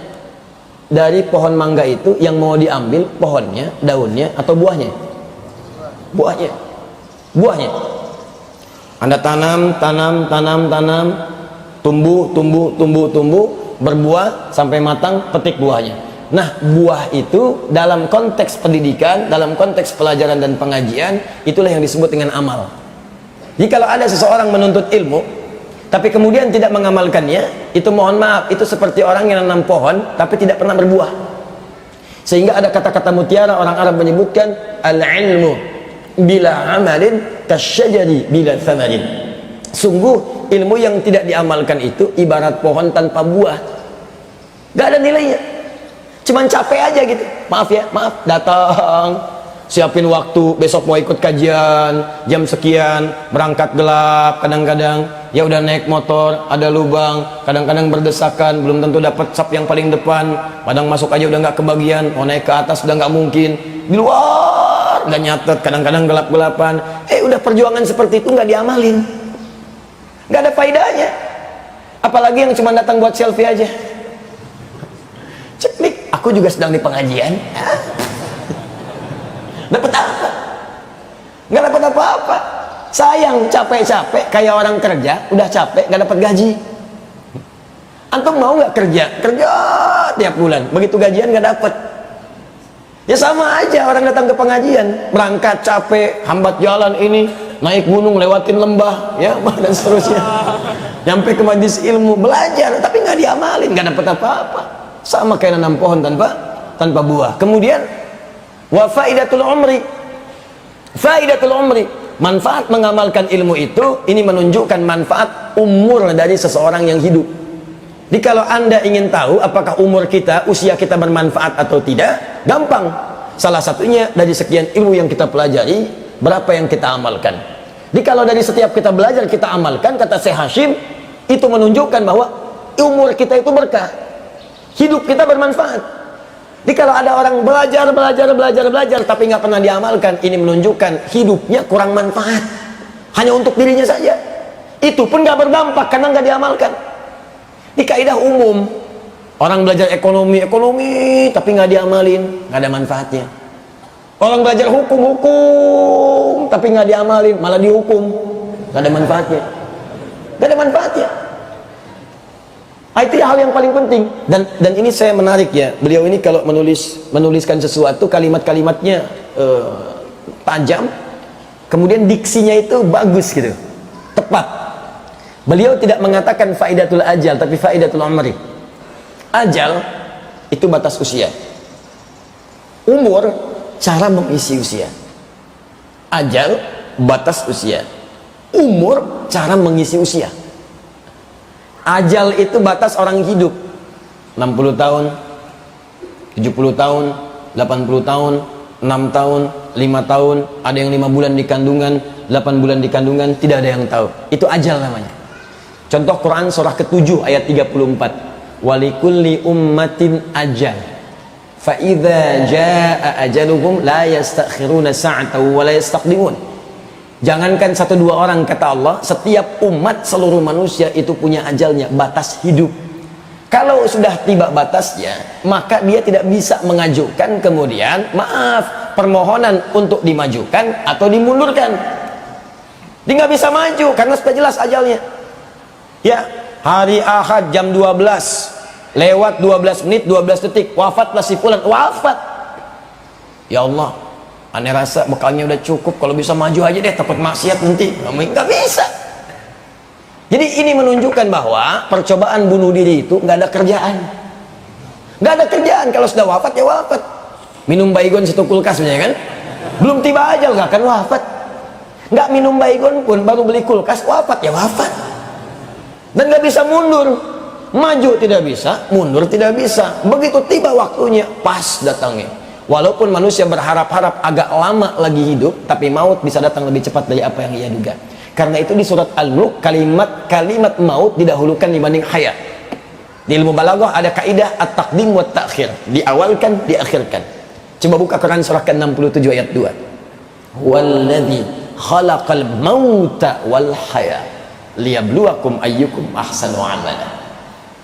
dari pohon mangga itu yang mau diambil pohonnya, daunnya, atau buahnya? Buahnya. Anda tanam, tumbuh, berbuah sampai matang, petik buahnya. Nah, buah itu dalam konteks pendidikan, dalam konteks pelajaran dan pengajian, itulah yang disebut dengan amal. Jadi kalau ada seseorang menuntut ilmu tapi kemudian tidak mengamalkannya, itu mohon maaf, itu seperti orang yang nanam pohon tapi tidak pernah berbuah. Sehingga ada kata-kata mutiara orang Arab menyebutkan al-ilmu bila amalin kasyajari bila thamarin. Sungguh ilmu yang tidak diamalkan itu ibarat pohon tanpa buah, gak ada nilainya, cuman capek aja gitu. Maaf, datang siapin waktu, besok mau ikut kajian jam sekian, berangkat gelap, kadang-kadang ya udah naik motor ada lubang, kadang-kadang berdesakan, belum tentu dapat sap yang paling depan, padang masuk aja udah nggak kebagian, mau naik ke atas udah nggak mungkin, di luar udah nyatet, kadang-kadang gelap-gelapan. Udah perjuangan seperti itu nggak diamalin, nggak ada faedahnya. Apalagi yang cuma datang buat selfie aja, ceklik, aku juga sedang di pengajian. Dapat apa? Nggak dapat apa-apa. Sayang, capek-capek kayak orang kerja, udah capek nggak dapat gaji. Antum mau nggak kerja tiap bulan, begitu gajian nggak dapat? Ya sama aja orang datang ke pengajian, berangkat capek, hambat jalan ini, naik gunung, lewatin lembah, ya dan seterusnya. Nyampe ke majelis ilmu, belajar tapi nggak diamalin, nggak dapat apa-apa. Sama kayak nanam pohon tanpa buah. Kemudian wa faidatul umri, manfaat mengamalkan ilmu itu, ini menunjukkan manfaat umur dari seseorang yang hidup. Jadi kalau anda ingin tahu apakah umur kita, usia kita bermanfaat atau tidak, gampang. Salah satunya dari sekian ilmu yang kita pelajari, berapa yang kita amalkan. Jadi kalau dari setiap kita belajar kita amalkan, kata Syekh Hashim, itu menunjukkan bahwa umur kita itu berkah, hidup kita bermanfaat. Jadi kalau ada orang belajar tapi nggak pernah diamalkan, ini menunjukkan hidupnya kurang manfaat, hanya untuk dirinya saja. Itu pun nggak berdampak karena nggak diamalkan. Di kaidah umum, orang belajar ekonomi tapi nggak diamalin, nggak ada manfaatnya. Orang belajar hukum tapi nggak diamalin, malah dihukum, nggak ada manfaatnya. Nggak ada manfaatnya. Itu hal yang paling penting, dan ini saya menarik ya, beliau ini kalau menuliskan sesuatu, kalimat-kalimatnya tajam, kemudian diksinya itu bagus gitu, tepat. Beliau tidak mengatakan faidatul ajal, tapi faidatul umri. Ajal itu batas usia, umur cara mengisi usia. Ajal batas usia, umur cara mengisi usia. Ajal itu batas orang hidup, 60 tahun, 70 tahun, 80 tahun, 6 tahun, 5 tahun, ada yang 5 bulan di kandungan, 8 bulan di kandungan, tidak ada yang tahu. Itu ajal namanya. Contoh Quran surah ke-7 ayat 34. Walikulli ummatin ajal. Fa idza jaa ajaluhum la yastakhiruna sa'atan wa la yastaqdimun. Jangankan 1-2 orang, kata Allah, setiap umat, seluruh manusia itu punya ajalnya, batas hidup. Kalau sudah tiba batasnya, maka dia tidak bisa mengajukan kemudian permohonan untuk dimajukan atau dimundurkan. Dia nggak bisa maju karena sudah jelas ajalnya. Ya, hari Ahad jam 12 lewat 12 menit 12 detik wafatlah si fulan, wafat. Ya Allah, aneh rasa bekalnya udah cukup, kalau bisa maju aja deh, takut maksiat nanti. Nggak bisa. Jadi ini menunjukkan bahwa percobaan bunuh diri itu nggak ada kerjaan. Nggak ada kerjaan, kalau sudah wafat ya wafat. Minum baygon 1 kulkas sebenarnya kan, belum tiba ajal nggak akan wafat. Nggak minum baygon pun baru beli kulkas, wafat ya wafat. Dan nggak bisa mundur, maju tidak bisa, mundur tidak bisa. Begitu tiba waktunya, pas datangnya. Walaupun manusia berharap-harap agak lama lagi hidup, tapi maut bisa datang lebih cepat dari apa yang ia duga. Karena itu di surat Al-Mulk, kalimat maut didahulukan dibanding hayat. Di ilmu balaghah ada kaidah at-taqdim wa ta'khir, diawalkan, diakhirkan. Coba buka Quran surah ke-67 ayat 2. Walladzi khalaqal mauta wal haya liyabluwakum ayyukum ahsanu amala.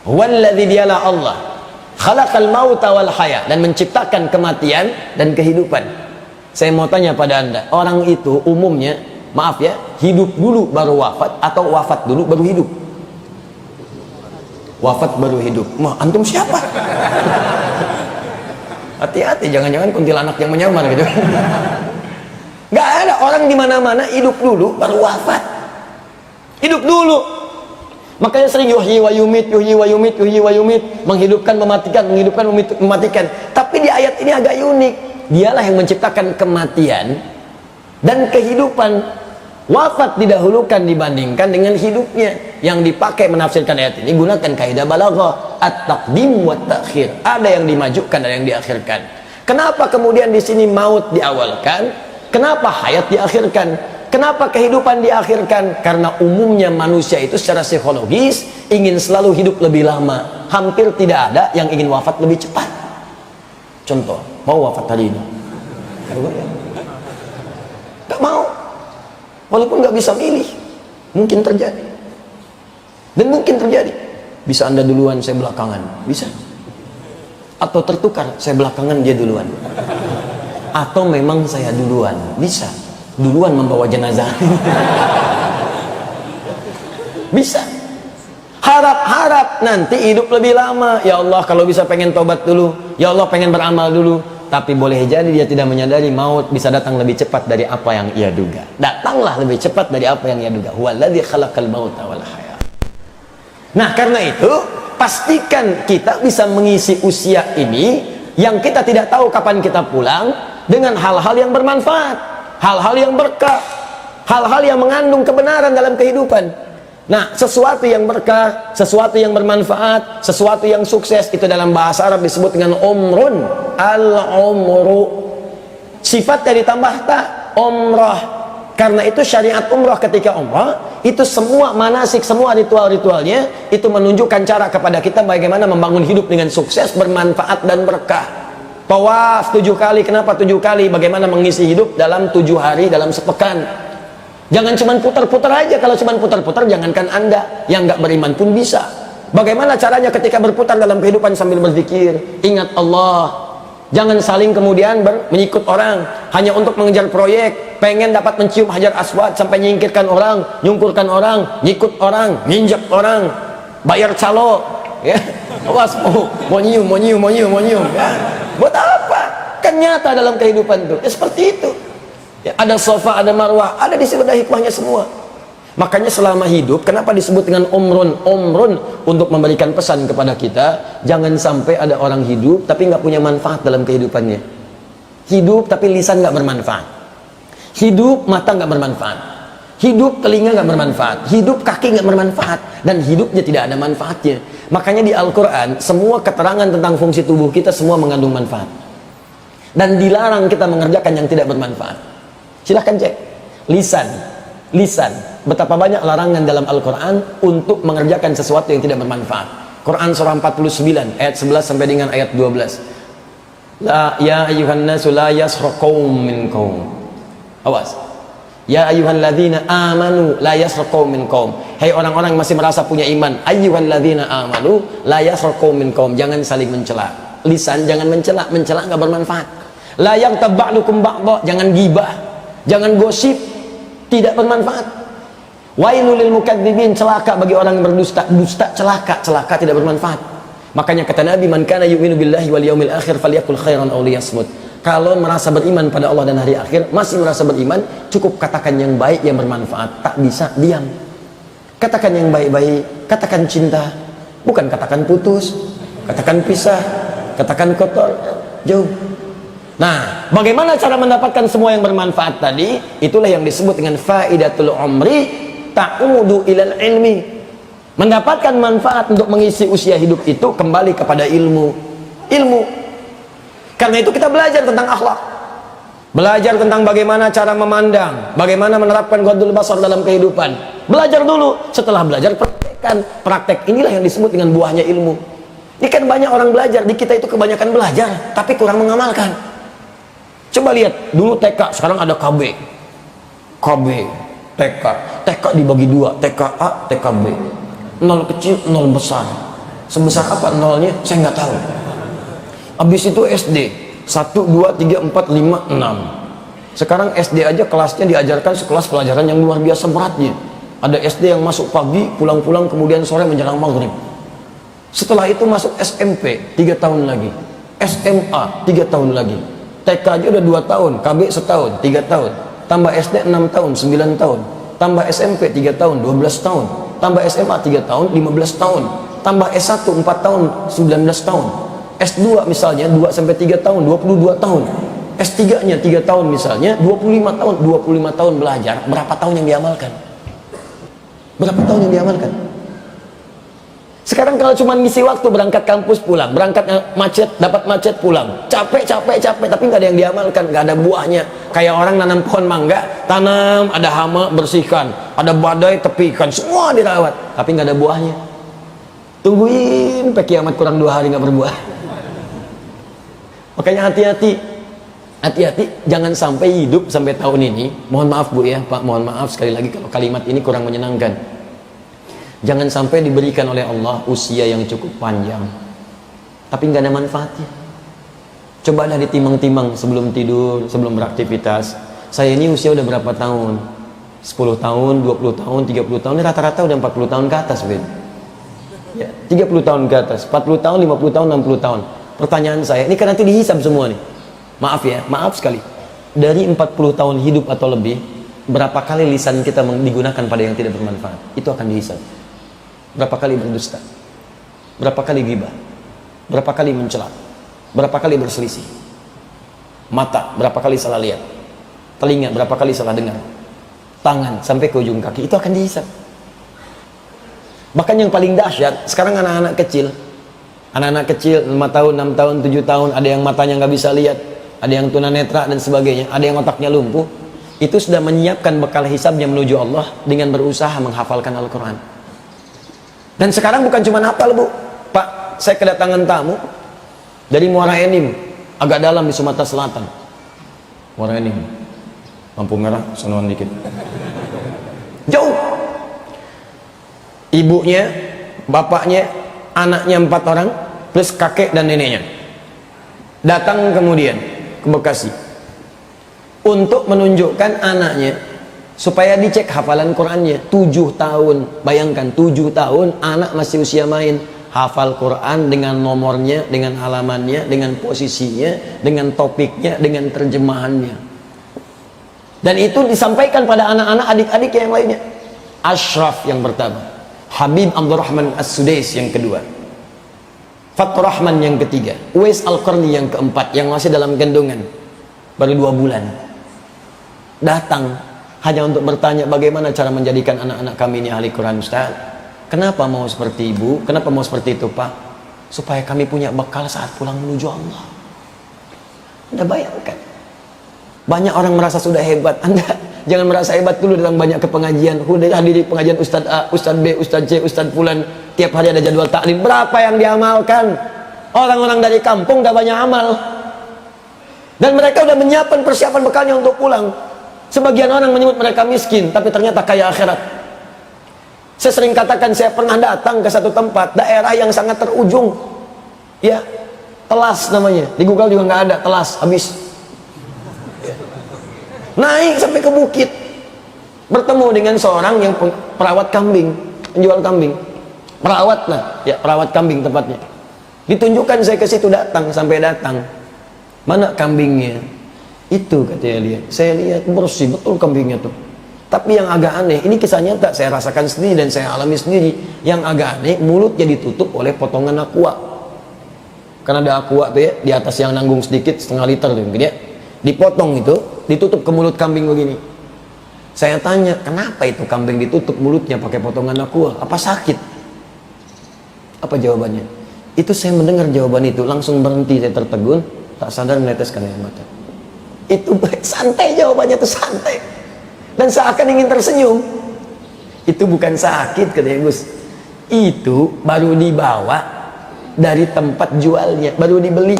Walladzi, dialah Allah, khalaqal mauta wal haya, dan menciptakan kematian dan kehidupan. Saya mau tanya pada anda, orang itu umumnya, maaf ya, hidup dulu baru wafat atau wafat dulu baru hidup? Wafat baru hidup. Mah antum siapa? Hati-hati, jangan-jangan kuntilanak yang menyamar gitu. Nggak ada orang di mana-mana hidup dulu baru wafat. Hidup dulu. Makanya sering yuhyi wa yumit, yuhyi wa yumit, yuhyi wa yumit, menghidupkan, mematikan, menghidupkan, mematikan. Tapi di ayat ini agak unik. Dialah yang menciptakan kematian dan kehidupan. Wafat didahulukan dibandingkan dengan hidupnya. Yang dipakai menafsirkan ayat ini, gunakan kaidah balaghah at-taqdim wa ta'khir. Ada yang dimajukan, ada yang diakhirkan. Kenapa kemudian di sini maut diawalkan? Kenapa hayat diakhirkan? Kenapa kehidupan diakhirkan? Karena umumnya manusia itu secara psikologis ingin selalu hidup lebih lama. Hampir tidak ada yang ingin wafat lebih cepat. Contoh, mau wafat hari ini? Gak mau. Walaupun gak bisa milih, mungkin terjadi. Dan mungkin terjadi. Bisa Anda duluan, saya belakangan. Bisa. Atau tertukar, saya belakangan, dia duluan. Atau memang saya duluan. Bisa. Duluan membawa jenazah. Bisa. Harap-harap nanti hidup lebih lama. Ya Allah, kalau bisa pengen tobat dulu. Ya Allah, pengen beramal dulu. Tapi boleh jadi dia tidak menyadari maut bisa datang lebih cepat dari apa yang ia duga. Datanglah lebih cepat dari apa yang ia duga. Huwaladzi khalaqal mauta wal hayat. Nah, karena itu pastikan kita bisa mengisi usia ini yang kita tidak tahu kapan kita pulang dengan hal-hal yang bermanfaat, hal-hal yang berkah, hal-hal yang mengandung kebenaran dalam kehidupan. Nah, sesuatu yang berkah, sesuatu yang bermanfaat, sesuatu yang sukses, itu dalam bahasa Arab disebut dengan umrun. Al-umru, sifatnya ditambah tak, umrah. Karena itu syariat umrah, ketika umrah itu semua manasik, semua ritual-ritualnya itu menunjukkan cara kepada kita bagaimana membangun hidup dengan sukses, bermanfaat dan berkah. Tawaf 7 kali, kenapa 7 kali? Bagaimana mengisi hidup dalam 7 hari, dalam sepekan. Jangan cuma putar-putar aja. Kalau cuma putar-putar, jangankan Anda yang nggak beriman pun bisa. Bagaimana caranya ketika berputar dalam kehidupan sambil berzikir, ingat Allah. Jangan saling kemudian mengikut orang hanya untuk mengejar proyek, pengen dapat mencium hajar aswad sampai nyingkirkan orang, nyungkurkan orang, nyikut orang, nginjak orang, bayar calo, ya, awas mau nyium, ya. Buat apa? Kan nyata dalam kehidupan itu, ya seperti itu. Ya, ada sofa, ada marwah, ada di situ, ada hikmahnya semua. Makanya selama hidup, kenapa disebut dengan umrun? Umrun untuk memberikan pesan kepada kita, jangan sampai ada orang hidup tapi nggak punya manfaat dalam kehidupannya. Hidup tapi lisan nggak bermanfaat. Hidup mata nggak bermanfaat. Hidup telinga nggak bermanfaat. Hidup kaki nggak bermanfaat. Dan hidupnya tidak ada manfaatnya. Makanya di Al-Quran, semua keterangan tentang fungsi tubuh kita semua mengandung manfaat. Dan dilarang kita mengerjakan yang tidak bermanfaat. Silahkan cek. Lisan. Betapa banyak larangan dalam Al-Quran untuk mengerjakan sesuatu yang tidak bermanfaat. Quran surah 49 ayat 11 sampai dengan ayat 12. Ya ayyuhan nasu la yaskhar qaum min qaum. Awas. Ya ayyuhalladzina amanu la yaskhar qaum min qaum. Hai orang-orang yang masih merasa punya iman, ayyuhalladzina amanu la yaskhar qaum min qaum. Jangan saling mencela. Lisan jangan mencela enggak bermanfaat. La yaghtab ba'dukum ba'dha, jangan gibah, jangan gosip, tidak bermanfaat. Wailul lil mukadzibin, celaka bagi orang yang berdusta. Dusta celaka tidak bermanfaat. Makanya kata Nabi, man kana yu'minu billahi wal yaumil akhir falyakul khairan aw liyasmut. Kalau merasa beriman pada Allah dan hari akhir, masih merasa beriman, cukup katakan yang baik yang bermanfaat. Tak bisa diam. Katakan yang baik-baik, katakan cinta, bukan katakan putus, katakan pisah, katakan kotor, jauh. Nah, bagaimana cara mendapatkan semua yang bermanfaat tadi? Itulah yang disebut dengan faidatul umri ta'udu ilal ilmi. Mendapatkan manfaat untuk mengisi usia hidup itu kembali kepada ilmu. Karena itu kita belajar tentang akhlak, belajar tentang bagaimana cara memandang, bagaimana menerapkan ghadul basar dalam kehidupan. Belajar dulu, setelah belajar praktekkan. Praktek inilah yang disebut dengan buahnya ilmu. Ini kan banyak orang belajar, di kita itu kebanyakan belajar tapi kurang mengamalkan. Coba lihat, dulu TK, sekarang ada KB, TK dibagi 2, TKA, TKB. 0 kecil, 0 besar. Sebesar apa nolnya? Saya nggak tahu. Habis itu SD, 1, 2, 3, 4, 5, 6. Sekarang SD aja kelasnya diajarkan sekelas pelajaran yang luar biasa beratnya. Ada SD yang masuk pagi, pulang-pulang kemudian sore menjelang maghrib. Setelah itu masuk SMP, 3 tahun lagi. SMA, 3 tahun lagi. TK aja udah 2 tahun, KB setahun, 3 tahun. Tambah SD 6 tahun, 9 tahun. Tambah SMP 3 tahun, 12 tahun. Tambah SMA 3 tahun, 15 tahun. Tambah S1 4 tahun, 19 tahun. S2 misalnya 2 sampai 3 tahun, 22 tahun. S3-nya 3 tahun misalnya, 25 tahun. 25 tahun belajar, berapa tahun yang diamalkan? Sekarang kalau cuma ngisi waktu, berangkat kampus pulang, berangkat macet, dapat macet pulang, capek, tapi nggak ada yang diamalkan, nggak ada buahnya. Kayak orang nanam pohon mangga, tanam, ada hama bersihkan, ada badai tepikan, semua dirawat, tapi nggak ada buahnya. Tungguin sampai kiamat kurang 2 hari nggak berbuah. Makanya hati-hati, jangan sampai hidup sampai tahun ini. Mohon maaf Bu ya Pak, mohon maaf sekali lagi kalau kalimat ini kurang menyenangkan. Jangan sampai diberikan oleh Allah usia yang cukup panjang tapi nggak ada manfaatnya. Cobalah ditimang-timang sebelum tidur, sebelum beraktivitas. Saya ini usia udah berapa tahun? 10 tahun, 20 tahun, 30 tahun, ini rata-rata udah 40 tahun ke atas, Ben. Ya, 30 tahun ke atas, 40 tahun, 50 tahun, 60 tahun. Pertanyaan saya, ini kan nanti dihisab semua nih. Maaf ya, maaf sekali. Dari 40 tahun hidup atau lebih, berapa kali lisan kita digunakan pada yang tidak bermanfaat? Itu akan dihisab. Berapa kali berdusta, berapa kali ghibah, berapa kali mencela, berapa kali berselisih, mata berapa kali salah lihat, telinga berapa kali salah dengar, tangan sampai ke ujung kaki, itu akan dihisab. Bahkan yang paling dahsyat sekarang anak-anak kecil 5 tahun, 6 tahun, 7 tahun, ada yang matanya nggak bisa lihat, ada yang tunanetra dan sebagainya, ada yang otaknya lumpuh, itu sudah menyiapkan bekal hisabnya menuju Allah dengan berusaha menghafalkan Al-Quran. Dan sekarang bukan cuma hafal Bu, Pak, saya kedatangan tamu dari Muara Enim, agak dalam di Sumatera Selatan. Muara Enim, lampu merah, sonoan dikit, jauh. Ibunya, bapaknya, anaknya 4 orang, plus kakek dan neneknya. Datang kemudian ke Bekasi untuk menunjukkan anaknya supaya dicek hafalan Qurannya. 7 tahun, bayangkan 7 tahun anak masih usia main, hafal Quran dengan nomornya, dengan halamannya, dengan posisinya, dengan topiknya, dengan terjemahannya. Dan itu disampaikan pada anak-anak adik-adik yang lainnya. Ashraf yang pertama, Habib Abdurrahman As-Sudais yang kedua, Fathur Rahman yang ketiga, Uwais Al-Qarni yang keempat, yang masih dalam kandungan baru 2 bulan. Datang hanya untuk bertanya bagaimana cara menjadikan anak-anak kami ini ahli Quran Ustaz. Kenapa mau seperti ibu? Kenapa mau seperti itu Pak? Supaya kami punya bekal saat pulang menuju Allah. Anda bayangkan, banyak orang merasa sudah hebat. Anda jangan merasa hebat dulu datang banyak ke pengajian. Udah hadiri pengajian Ustaz A, Ustaz B, Ustaz C, Ustaz Fulan, tiap hari ada jadwal taklim. Berapa yang diamalkan? Orang-orang dari kampung udah banyak amal, dan mereka udah menyiapkan persiapan bekalnya untuk pulang. Sebagian orang menyebut mereka miskin, tapi ternyata kaya akhirat. Saya sering katakan, saya pernah datang ke satu tempat, daerah yang sangat terujung, ya, Telas namanya, di Google juga nggak ada, Telas, habis. Naik sampai ke bukit, bertemu dengan seorang yang perawat kambing, penjual kambing, perawat lah, ya, perawat kambing tepatnya. Ditunjukkan saya ke situ, sampai datang, mana kambingnya? Itu katanya lihat, saya lihat bersih betul kambingnya tuh. Tapi yang agak aneh, ini kisah nyata, saya rasakan sendiri dan saya alami sendiri. Yang agak aneh, mulutnya ditutup oleh potongan aqua. Karena ada aqua tuh ya, di atas yang nanggung sedikit, setengah liter tuh mungkin ya. Dipotong itu, ditutup ke mulut kambing begini. Saya tanya, kenapa itu kambing ditutup mulutnya pakai potongan aqua? Apa sakit? Apa jawabannya? Itu saya mendengar jawaban itu, langsung berhenti, saya tertegun, tak sadar meneteskan air mata. Itu santai jawabannya, tuh santai, dan seakan ingin tersenyum. Itu bukan sakit katanya Gus, itu baru dibawa dari tempat jualnya, baru dibeli,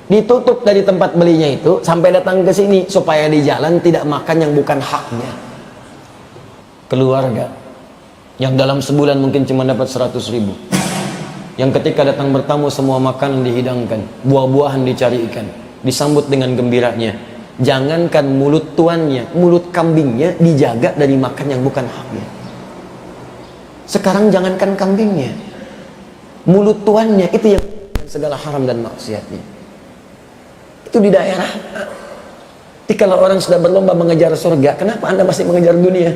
ditutup dari tempat belinya itu sampai datang ke sini supaya di jalan tidak makan yang bukan haknya. Keluarga yang dalam sebulan mungkin cuma dapat 100.000, yang ketika datang bertamu semua makanan dihidangkan, buah-buahan dicarikan, disambut dengan gembiranya. Jangankan mulut tuannya, mulut kambingnya dijaga dari makan yang bukan haknya. Sekarang jangankan kambingnya, mulut tuannya itu yang segala haram dan maksiatnya. Itu di daerah. Jadi kalau orang sudah berlomba mengejar surga, kenapa Anda masih mengejar dunia?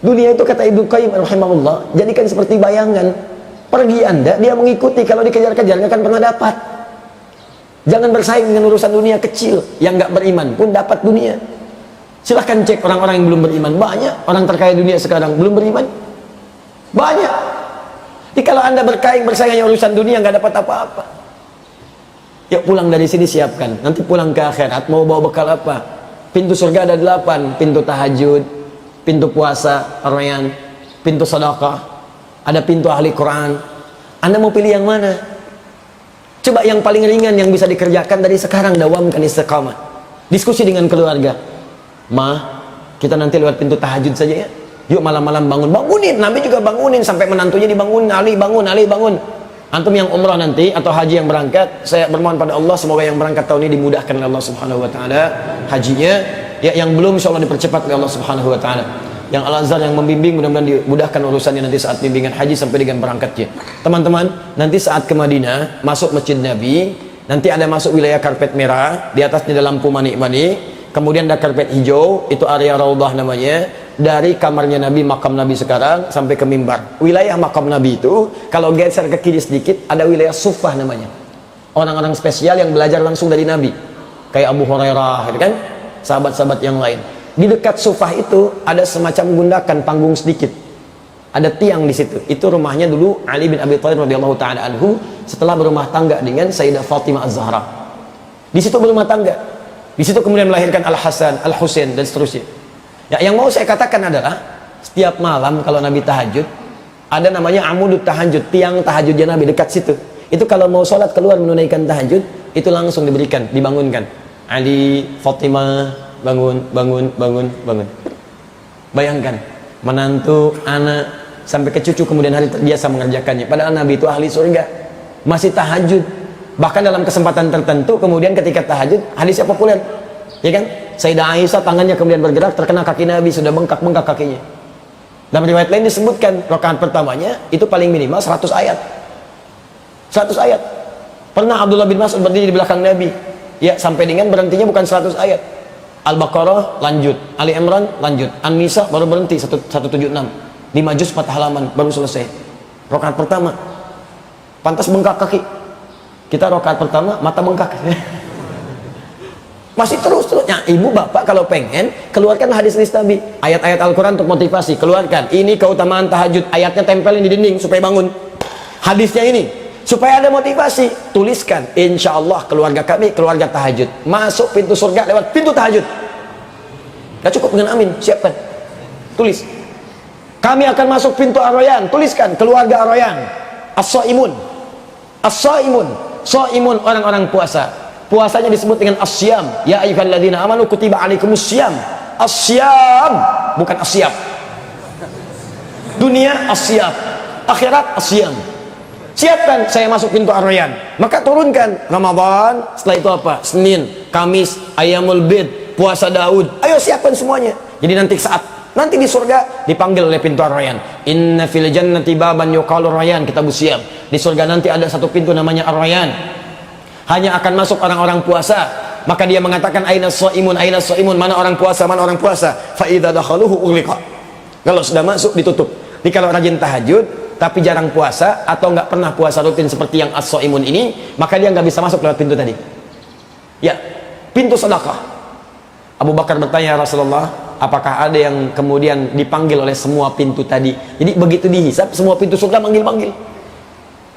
Dunia itu kata Ibnu Qayyim rahimahullah, jadikan seperti bayangan. Pergi Anda, dia mengikuti, kalau dikejar-kejar nggak akan pernah dapat. Jangan bersaing dengan urusan dunia kecil. Yang nggak beriman pun dapat dunia. Silahkan cek orang-orang yang belum beriman, banyak orang terkaya dunia sekarang belum beriman, banyak. Tapi kalau anda bersaing hanya urusan dunia, nggak dapat apa-apa. Yuk pulang dari sini, siapkan. Nanti pulang ke akhirat, mau bawa bekal apa? Pintu surga ada 8. Pintu tahajud, pintu puasa, rayyan, pintu sedekah, ada pintu ahli Quran. Anda mau pilih yang mana? Coba yang paling ringan yang bisa dikerjakan dari sekarang, dawamkan istiqamah. Diskusi dengan keluarga. Ma, kita nanti lewat pintu tahajud saja ya. Yuk malam-malam bangunin. Nabi juga bangunin sampai menantunya dibangun. Ali bangun. Antum yang umrah nanti atau haji yang berangkat, saya bermohon pada Allah semoga yang berangkat tahun ini dimudahkan oleh Allah Subhanahu wa taala hajinya. Ya, yang belum insyaallah dipercepat oleh Allah Subhanahu wa taala. Yang Al-Azhar yang membimbing mudah-mudahan dimudahkan urusannya nanti saat bimbingan haji sampai dengan berangkatnya. Teman-teman, nanti saat ke Madinah, masuk Masjid Nabi, nanti ada masuk wilayah karpet merah, di atasnya ada lampu manik-manik, kemudian ada karpet hijau, itu area Raudhah namanya. Dari kamarnya Nabi, makam Nabi sekarang sampai ke mimbar. Wilayah makam Nabi itu kalau geser ke kiri sedikit ada wilayah Suffah namanya. Orang-orang spesial yang belajar langsung dari Nabi. Kayak Abu Hurairah, gitu kan? Sahabat-sahabat yang lain. Di dekat Suffah itu ada semacam gundakan panggung sedikit. Ada tiang di situ. Itu rumahnya dulu Ali bin Abi Thalib radhiyallahu taala anhu setelah berumah tangga dengan Sayyidah Fatimah Az-Zahra. Di situ berumah tangga. Di situ kemudian melahirkan Al-Hasan, Al-Husain dan seterusnya. Ya, yang mau saya katakan adalah setiap malam kalau Nabi tahajud ada namanya amudut tahajud, tiang tahajudnya Nabi dekat situ. Itu kalau mau sholat keluar menunaikan tahajud itu langsung dibangunkan. Ali, Fatimah, bangun. Bayangkan, menantu, anak, sampai ke cucu kemudian hari terbiasa mengerjakannya. Padahal Nabi itu ahli surga, masih tahajud. Bahkan dalam kesempatan tertentu kemudian ketika tahajud, hadisnya populer, ya kan? Sayyidah Aisyah tangannya kemudian bergerak, terkena kaki Nabi, sudah bengkak kakinya. Dalam riwayat lain disebutkan rakaat pertamanya itu paling minimal 100 ayat. 100 ayat. Pernah Abdullah bin Mas'ud berdiri di belakang Nabi, ya sampai dengan berhentinya bukan 100 ayat. Al-Baqarah lanjut, Ali Imran lanjut, An-Nisa baru berhenti 176, 5 juz 4 halaman baru selesai. Rakaat pertama pantas bengkak kaki. Kita rakaat pertama mata bengkak. Masih terus. Nah, ibu bapak kalau pengen keluarkan hadis Nabi, ayat-ayat Al-Quran untuk motivasi, keluarkan. Ini keutamaan tahajud, ayatnya tempelin di dinding supaya bangun. Hadisnya ini supaya ada motivasi, tuliskan. Insya Allah keluarga kami keluarga tahajud, masuk pintu surga lewat pintu tahajud. Gak cukup dengan amin, siapkan, tulis. Kami akan masuk pintu Ar-Rayyan, tuliskan keluarga Ar-Rayyan. As-Shaimun, Shaimun orang-orang puasa. Puasanya disebut dengan asyam. Ya ayyuhalladzina amanu kutiba alaikumussyam. Asyam, bukan asyab. Dunia asyab, akhirat asyam. Siapkan, saya masuk pintu Ar-Rayyan. Maka turunkan Ramadan, setelah itu apa? Senin, Kamis, Ayyamul Bid, puasa Daud. Ayo siapkan semuanya. Jadi nanti di surga dipanggil oleh pintu Ar-Rayyan. Inna fil jannati baban yuqalu Ar-Rayyan, kita siap. Di surga nanti ada satu pintu namanya Ar-Rayyan. Hanya akan masuk orang-orang puasa. Maka dia mengatakan aina shaimun, mana orang puasa, fa idza dakhaluhu ughliqa. Kalau sudah masuk ditutup. Jadi kalau rajin tahajud tapi jarang puasa atau nggak pernah puasa rutin seperti yang as-shaimun ini, maka dia nggak bisa masuk lewat pintu tadi. Ya, pintu sedekah. Abu Bakar bertanya, Rasulullah, apakah ada yang kemudian dipanggil oleh semua pintu tadi? Jadi begitu dihisap semua pintu surga manggil-manggil.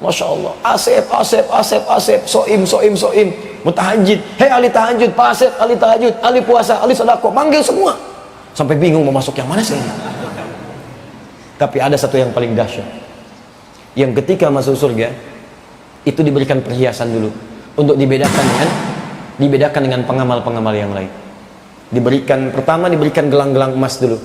Masya Allah, Asep, soim, mutahajid, hei ahli tahajud, Pak Asep, ahli tahajud, ahli puasa, ahli sedekah, manggil semua. Sampai bingung mau masuk yang mana sih? Tapi ada satu yang paling dahsyat, yang ketika masuk surga itu diberikan perhiasan dulu untuk dibedakan dengan pengamal-pengamal yang lain. Pertama diberikan gelang-gelang emas dulu,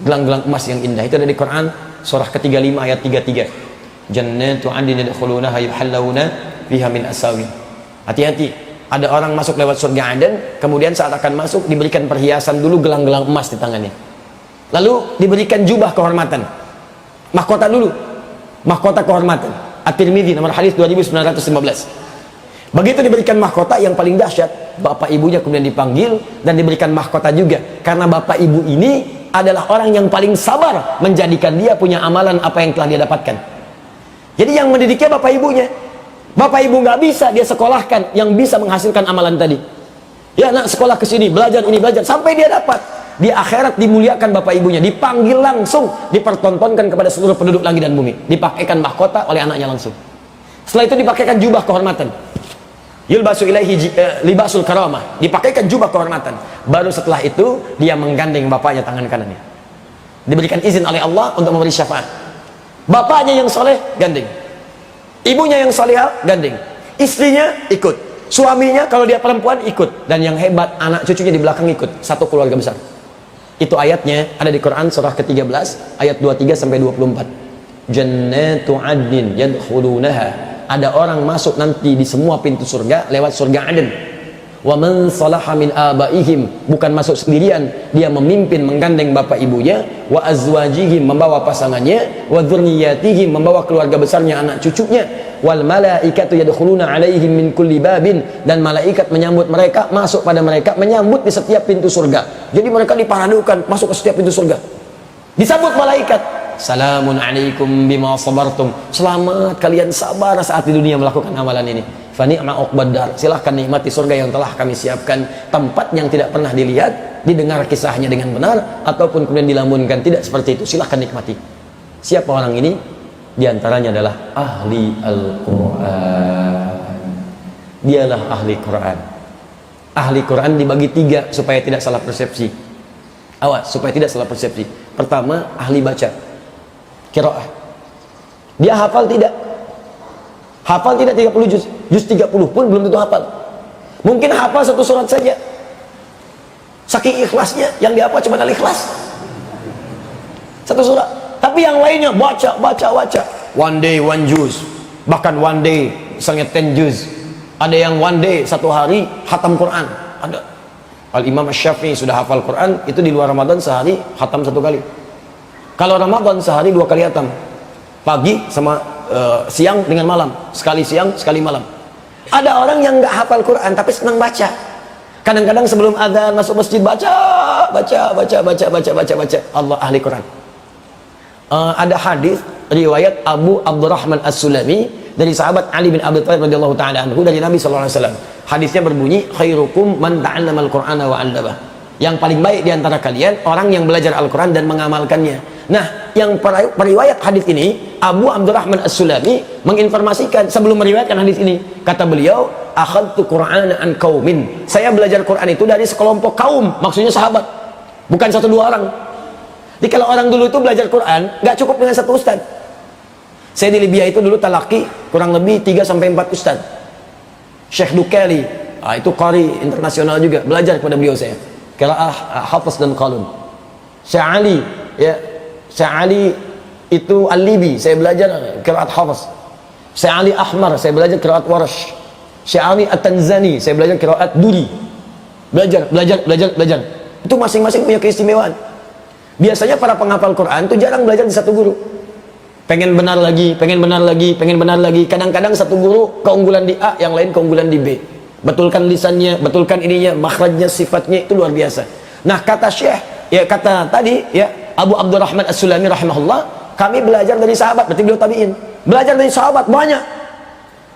gelang-gelang emas yang indah. Itu ada di Quran surah ke-35 ayat 33. Jannatu 'adnin yadkhulunaha yuhallawna fiha min asawir. Hati-hati, ada orang masuk lewat surga Aden, kemudian saat akan masuk diberikan perhiasan dulu, gelang-gelang emas di tangannya. Lalu diberikan jubah kehormatan. Mahkota dulu. Mahkota kehormatan. At-Tirmidzi nomor hadis 2915. Begitu diberikan mahkota yang paling dahsyat, bapak ibunya kemudian dipanggil dan diberikan mahkota juga. Karena bapak ibu ini adalah orang yang paling sabar menjadikan dia punya amalan apa yang telah dia dapatkan. Jadi yang mendidiknya bapak ibunya. Bapak ibu nggak bisa dia sekolahkan yang bisa menghasilkan amalan tadi. Ya nak, sekolah ke sini, belajar ini, belajar sampai dia dapat. di akhirat dimuliakan bapak ibunya, dipanggil langsung, dipertontonkan kepada seluruh penduduk langit dan bumi, dipakaikan mahkota oleh anaknya langsung. Setelah itu dipakaikan jubah kehormatan, yulbasu ilaihi libasul karamah, dipakaikan jubah kehormatan. Baru setelah itu dia menggandeng bapaknya tangan kanannya, diberikan izin oleh Allah untuk memberi syafaat. Bapaknya yang soleh gandeng, ibunya yang salihah gandeng, istrinya ikut, suaminya kalau dia perempuan ikut, dan yang hebat anak cucunya di belakang ikut, satu keluarga besar. Itu ayatnya ada di Quran surah ke-13 ayat 23 sampai 24. Jannatu adnin yadkhulunaha, ada orang masuk nanti di semua pintu surga lewat surga Aden. Wa man salaha min abaihim, bukan masuk sendirian, dia memimpin menggandeng bapak ibunya, wa azwajihim, membawa pasangannya, wa dzurriyyatihim, membawa keluarga besarnya anak cucunya, wal malaikatu yadkhuluna alaihim min kulli babin, dan malaikat menyambut mereka, masuk pada mereka, menyambut di setiap pintu surga. Jadi mereka diparadukan masuk ke setiap pintu surga, disambut malaikat, salamun alaikum bima sabartum, selamat kalian sabar saat di dunia melakukan amalan ini, fa ni'ma uqbaddar, silahkan nikmati surga yang telah kami siapkan, tempat yang tidak pernah dilihat, didengar kisahnya dengan benar ataupun kemudian dilamunkan tidak seperti itu, silahkan nikmati. Siapa orang ini? Di antaranya adalah ahli Al-Quran. Dialah ahli Quran. Ahli Quran dibagi tiga supaya tidak salah persepsi. Awas, supaya tidak salah persepsi. Pertama, ahli baca, qiraah. Dia hafal tidak? Hafal tidak 30 juz? Juz 30 pun belum tentu hafal. Mungkin hafal satu surat saja. Saking ikhlasnya, yang dihafal cuma Al-Ikhlas, satu surat. Tapi yang lainnya baca. One day one juz, bahkan one day misalnya 10 juz. Ada yang one day, satu hari khatam Quran. Ada. Al-Imam Asy-Syafi'i sudah hafal Quran, itu di luar Ramadan sehari khatam 1 kali. Kalau Ramadan sehari 2 kali khatam. Pagi sama siang dengan malam, sekali siang sekali malam. Ada orang yang nggak hafal Quran tapi senang baca. Kadang-kadang sebelum adzan masuk masjid baca. Allah ahli Quran. Ada hadis riwayat Abu Abdurrahman As-Sulami dari sahabat Ali bin Abi Thalib radhiyallahu taala anhu dari Nabi sallallahu alaihi wasallam. Hadisnya berbunyi, khairukum man ta'allamal Qur'ana wa 'allamah. Yang paling baik di antara kalian orang yang belajar Al-Qur'an dan mengamalkannya. Nah, yang periwayat hadis ini Abu Abdurrahman As-Sulami menginformasikan sebelum meriwayatkan hadis ini, kata beliau, akhadtu Qur'ana an qaumin. Saya belajar Quran itu dari sekelompok kaum, maksudnya sahabat, bukan 1-2 orang. Jadi kalau orang dulu itu belajar Quran, nggak cukup dengan 1 ustad. Saya di Libya itu dulu talaki kurang lebih 3-4 ustad. Syekh Dukali, itu qari internasional juga, belajar kepada beliau saya. Qiraah Hafiz dan Qalun. Syekh Ali, ya, Syekh Ali itu Al-Libi, saya belajar qiraat Hafiz. Syekh Ali Ahmar, saya belajar qiraat Warash. Syekh Ali At-Tanzani, saya belajar qiraat Duri. Belajar. Itu masing-masing punya keistimewaan. Biasanya para penghafal Quran itu jarang belajar di satu guru. Pengen benar lagi. Kadang-kadang satu guru keunggulan di A, yang lain keunggulan di B. Betulkan lisannya, betulkan ininya, makhrajnya, sifatnya, itu luar biasa. Nah, kata Syekh, ya kata tadi, ya Abu Abdurrahman As-Sulami rahimahullah, kami belajar dari sahabat, berarti beliau tabi'in. Belajar dari sahabat banyak.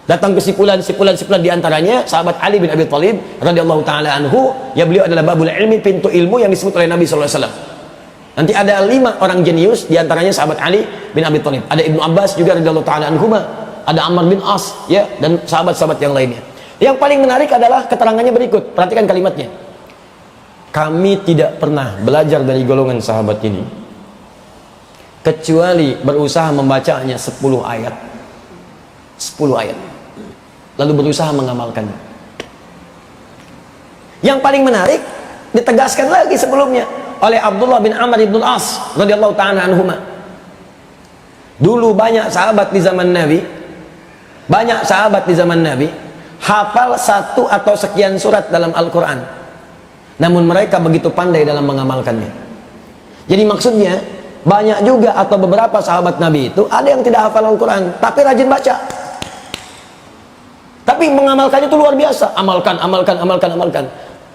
Datang kesimpulan di antaranya sahabat Ali bin Abi Thalib radhiyallahu taala anhu, ya beliau adalah babul ilmi, pintu ilmu yang disebut oleh Nabi sallallahu alaihi wasallam. Nanti ada 5 orang jenius, diantaranya sahabat Ali bin Abi Thalib, ada Ibnu Abbas juga radhiyallahu taala anhuma, ada Ammar bin As, ya, dan sahabat-sahabat yang lainnya. Yang paling menarik adalah keterangannya berikut, perhatikan kalimatnya. Kami tidak pernah belajar dari golongan sahabat ini kecuali berusaha membacanya 10 ayat, lalu berusaha mengamalkannya. Yang paling menarik ditegaskan lagi sebelumnya oleh Abdullah bin Amr bin As radhiyallahu ta'ala anhuma. Dulu banyak sahabat di zaman Nabi hafal 1 atau sekian surat dalam Al-Quran, namun mereka begitu pandai dalam mengamalkannya. Jadi maksudnya banyak juga atau beberapa sahabat Nabi itu ada yang tidak hafal Al-Quran tapi rajin baca, tapi mengamalkannya itu luar biasa. Amalkan.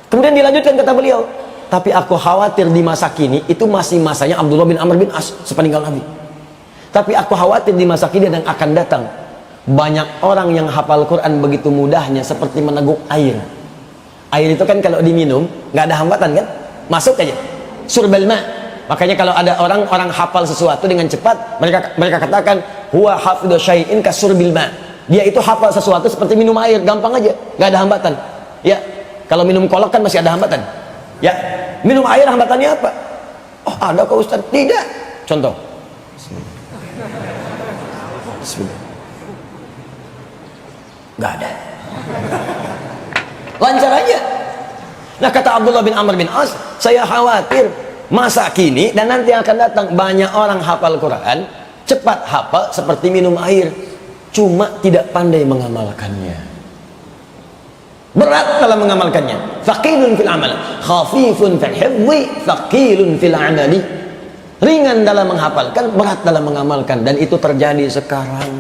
Kemudian dilanjutkan kata beliau, tapi aku khawatir di masa kini, itu masih masanya Abdullah bin Amr bin As sepeninggal Nabi, tapi aku khawatir di masa kini dan akan datang banyak orang yang hafal Quran begitu mudahnya seperti meneguk air. Air itu kan kalau diminum nggak ada hambatan kan, masuk aja. surbal ma. Makanya kalau ada orang hafal sesuatu dengan cepat, mereka katakan huwa hafidhu syai'in kasurbil ma. Dia itu hafal sesuatu seperti minum air, gampang aja, nggak ada hambatan. Ya, kalau minum kolak kan masih ada hambatan. Ya, minum air hambatannya apa? Oh, ada kok Ustaz? Tidak. Contoh. Bismillah. Nggak ada. Lancar aja. Nah, kata Abdullah bin Amr bin As, saya khawatir masa kini dan nanti akan datang banyak orang hafal Quran, cepat hafal seperti minum air, cuma tidak pandai mengamalkannya. Berat dalam mengamalkannya. Thaqilun fil amal, khafifun fil hifdhi, thaqilun fil amali. Ringan dalam menghafalkan, berat dalam mengamalkan, dan itu terjadi sekarang.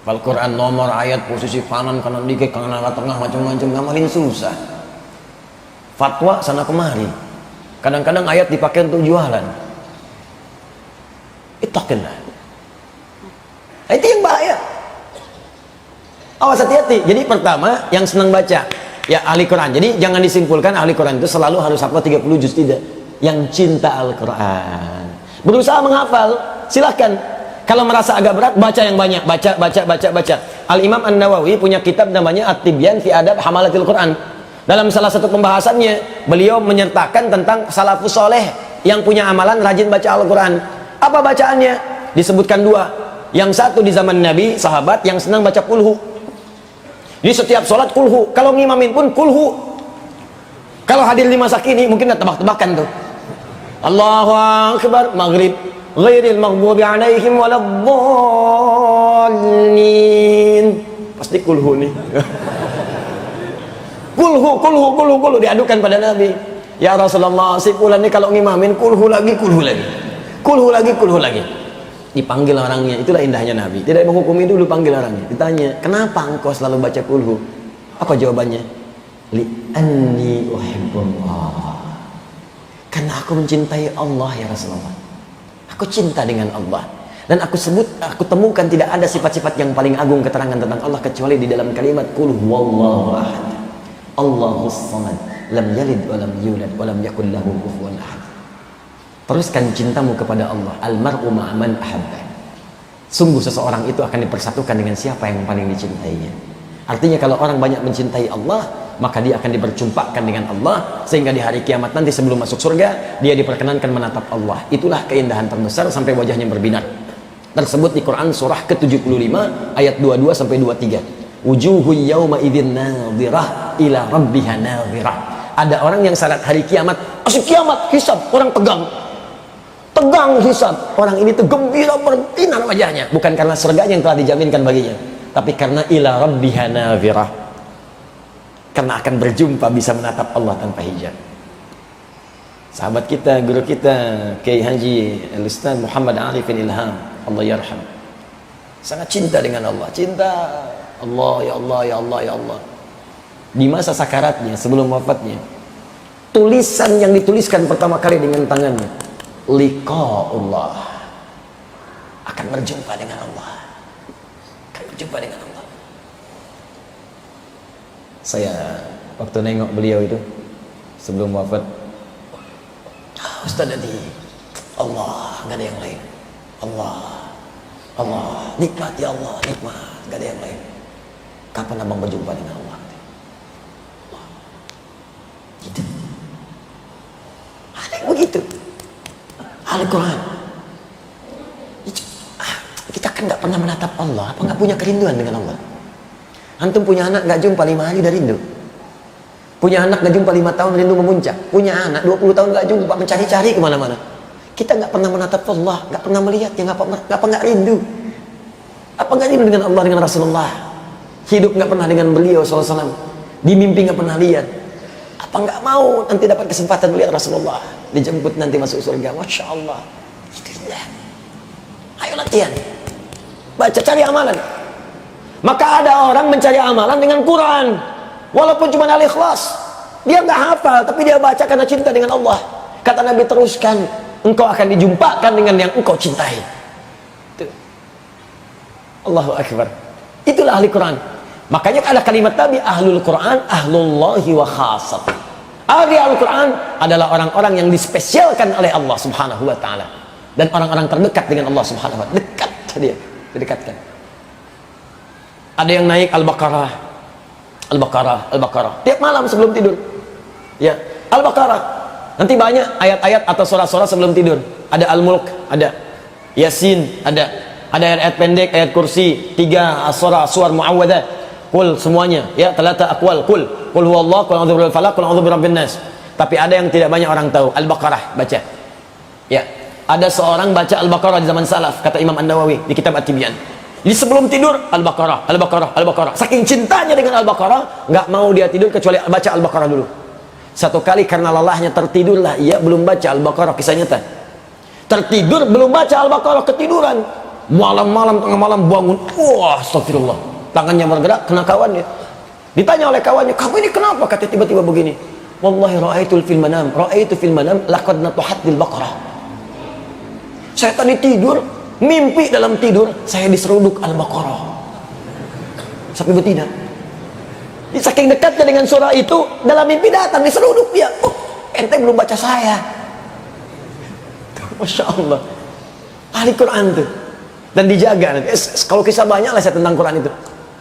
Al-Quran nomor ayat posisi kanan dikit, kanan tengah macam-macam, ngamalin susah. Fatwa sana kemari. Kadang-kadang ayat dipakai untuk jualan. Ittaqillah. Itu yang bahaya. Awas, hati-hati. Jadi pertama yang senang baca ya ahli Quran. Jadi jangan disimpulkan ahli Quran itu selalu harus hafal 30 juz, tidak. Yang cinta Al-Quran, berusaha menghafal, silahkan. Kalau merasa agak berat, baca yang banyak, baca. Al-Imam An-Nawawi punya kitab namanya At-Tibyan fi Adab Hamalatil Quran. Dalam salah satu pembahasannya, beliau menyertakan tentang salafus soleh yang punya amalan rajin baca Al-Quran. Apa bacaannya? Disebutkan dua. Yang satu di zaman Nabi, sahabat yang senang baca kulhu. Jadi setiap sholat kulhu. Kalau ngimamin pun kulhu. Kalau hadir di masa kini, mungkin tebak-tebakan tuh. Allahu Akbar, maghrib. Ghairil maghdubi alaihim waladdallin. Pasti kulhu nih. kulhu diadukan pada Nabi. Ya Rasulullah, si fulan ini kalau ngimamin kulhu lagi. Dipanggil orangnya. Itulah indahnya Nabi. Tidak menghukumi dulu, panggil orangnya. Ditanya, kenapa engkau selalu baca kulhu? Apa jawabannya? Li anni uhibbullah. Karena aku mencintai Allah ya Rasulullah. Aku cinta dengan Allah. Dan aku temukan tidak ada sifat-sifat yang paling agung keterangan tentang Allah kecuali di dalam kalimat qul huwallahu ahad. Allahus samad, lam yalid wa lam yulad wa lam yakul lahu kufuwan ahad. Teruskan cintamu kepada Allah. Almar'u ma'aman ahabba. Sungguh seseorang itu akan dipersatukan dengan siapa yang paling dicintainya. Artinya kalau orang banyak mencintai Allah, maka dia akan diperjumpakan dengan Allah, sehingga di hari kiamat nanti sebelum masuk surga dia diperkenankan menatap Allah. Itulah keindahan terbesar sampai wajahnya berbinar. Tersebut di Quran surah ke-75 ayat 22 sampai 23. Wujuhu yawma idzin nadhirah ila rabbiha nadhirah. Ada orang yang salat hari kiamat, asik kiamat, hisab, orang tegang hisab. Orang ini tuh gembira berbinar wajahnya, bukan karena surga yang telah dijaminkan baginya, tapi karena ila rabbiha nadhirah. Karena akan berjumpa, bisa menatap Allah tanpa hijab. Sahabat kita, guru kita Kiai Haji Al-Ustaz Muhammad Arifin Ilham, Allah yarham, sangat cinta dengan Allah. Cinta Allah, ya Allah, ya Allah, ya Allah. Di masa sakaratnya, sebelum wafatnya, tulisan yang dituliskan pertama kali dengan tangannya, liqa'ullah, akan berjumpa dengan Allah. Akan berjumpa dengan Allah. Saya waktu nengok beliau itu sebelum wafat, Ustaz tadi Allah, nggak ada yang lain. Allah nikmat, ya Allah nikmat, nggak ada yang lain. Kapan abang berjumpa dengan Allah? Gitu. Ada yang begitu. Al-Quran. Kita kan nggak pernah menatap Allah. Apa nggak punya kerinduan dengan Allah? Antum punya anak nggak jumpa 5 hari dari rindu. Punya anak nggak jumpa 5 tahun rindu memuncak. Punya anak 20 tahun nggak jumpa, mencari-cari kemana-mana. Kita nggak pernah menatap Allah, nggak pernah melihat, ya ngapa nggak rindu? Apa nggak rindu dengan Allah, dengan Rasulullah? Hidup nggak pernah dengan beliau SAW. Di mimpi nggak pernah lihat. Apa nggak mau nanti dapat kesempatan melihat Rasulullah, dijemput nanti masuk surga? Masya Allah. Itu indah. Ayo latihan, baca, cari amalan. Maka ada orang mencari amalan dengan Quran, walaupun cuma al-ikhlas. Dia nggak hafal, tapi dia baca karena cinta dengan Allah. Kata Nabi, teruskan, engkau akan dijumpakan dengan yang engkau cintai. Itu. Allahu Akbar. Itulah ahli Quran. Makanya ada kalimat Nabi, ahlul Quran, ahlullahi wa khasat. Ahli Al-Quran adalah orang-orang yang dispesialkan oleh Allah Subhanahu wa taala dan orang-orang terdekat dengan Allah Subhanahu wa taala. Dekat dia, didekatkan. Ada yang naik Al-Baqarah. Al-Baqarah, Al-Baqarah. Tiap malam sebelum tidur. Ya, Al-Baqarah. Nanti banyak ayat-ayat atau surah-surah sebelum tidur. Ada Al-Mulk, ada Yasin, ada ayat-ayat pendek, ayat kursi, 3 surah muawwadah, qul semuanya, ya, 3 aqwal, qul huwallahu, qul a'udzu birabbil falaq, qul a'udzu birabbin nas. Tapi ada yang tidak banyak orang tahu, Al-Baqarah baca. Ya, ada seorang baca Al-Baqarah di zaman salaf, kata Imam An-Nawawi di kitab At-Tibyan. Jadi sebelum tidur Al-Baqarah, Al-Baqarah, Al-Baqarah. Saking cintanya dengan Al-Baqarah, nggak mau dia tidur kecuali baca Al-Baqarah dulu. Satu kali karena lelahnya tertidurlah ia belum baca Al-Baqarah, kisah nyata. Tertidur belum baca Al-Baqarah, ketiduran. Malam-malam, tengah malam bangun, wah, astagfirullah. Tangannya bergerak, kena kawannya. Ditanya oleh kawannya, kamu ini kenapa? Kata tiba-tiba begini, wallahi ra'aitu fil manam laqad natuhatil Baqarah. Saya tadi tidur, mimpi dalam tidur saya diseruduk Al-Baqarah sampai betina. Saking dekatnya dengan surah itu, dalam mimpi datang diseruduk dia. Oh, ente belum baca saya. Masya Allah, ahli Quran tuh, dan dijaga. Kalau kisah banyak lah saya tentang Quran itu.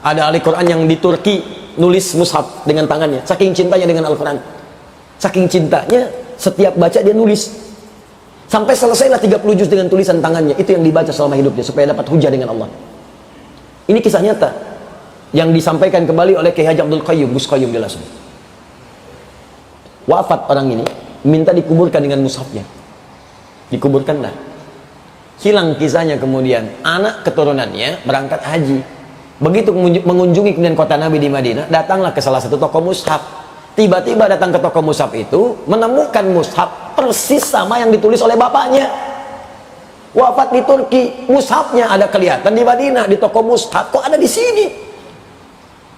Ada ahli Quran yang di Turki nulis mushaf dengan tangannya, saking cintanya dengan Al-Quran. Saking cintanya, setiap baca dia nulis sampai selesailah 30 juz dengan tulisan tangannya. Itu yang dibaca selama hidupnya supaya dapat hujah dengan Allah. Ini kisah nyata yang disampaikan kembali oleh Kiai Haji Abdul Qayyum, Gus Qayyum di Lasem. Wafat orang ini, minta dikuburkan dengan mushafnya. Dikuburkanlah. Hilang kisahnya kemudian. Anak keturunannya berangkat haji. Begitu mengunjungi kemudian kota Nabi di Madinah, datanglah ke salah satu toko mushaf. Tiba-tiba datang ke toko mushaf itu, menemukan mushaf persis sama yang ditulis oleh bapaknya. Wafat di Turki, mushafnya ada kelihatan di Madinah, di toko mushaf, kok ada di sini?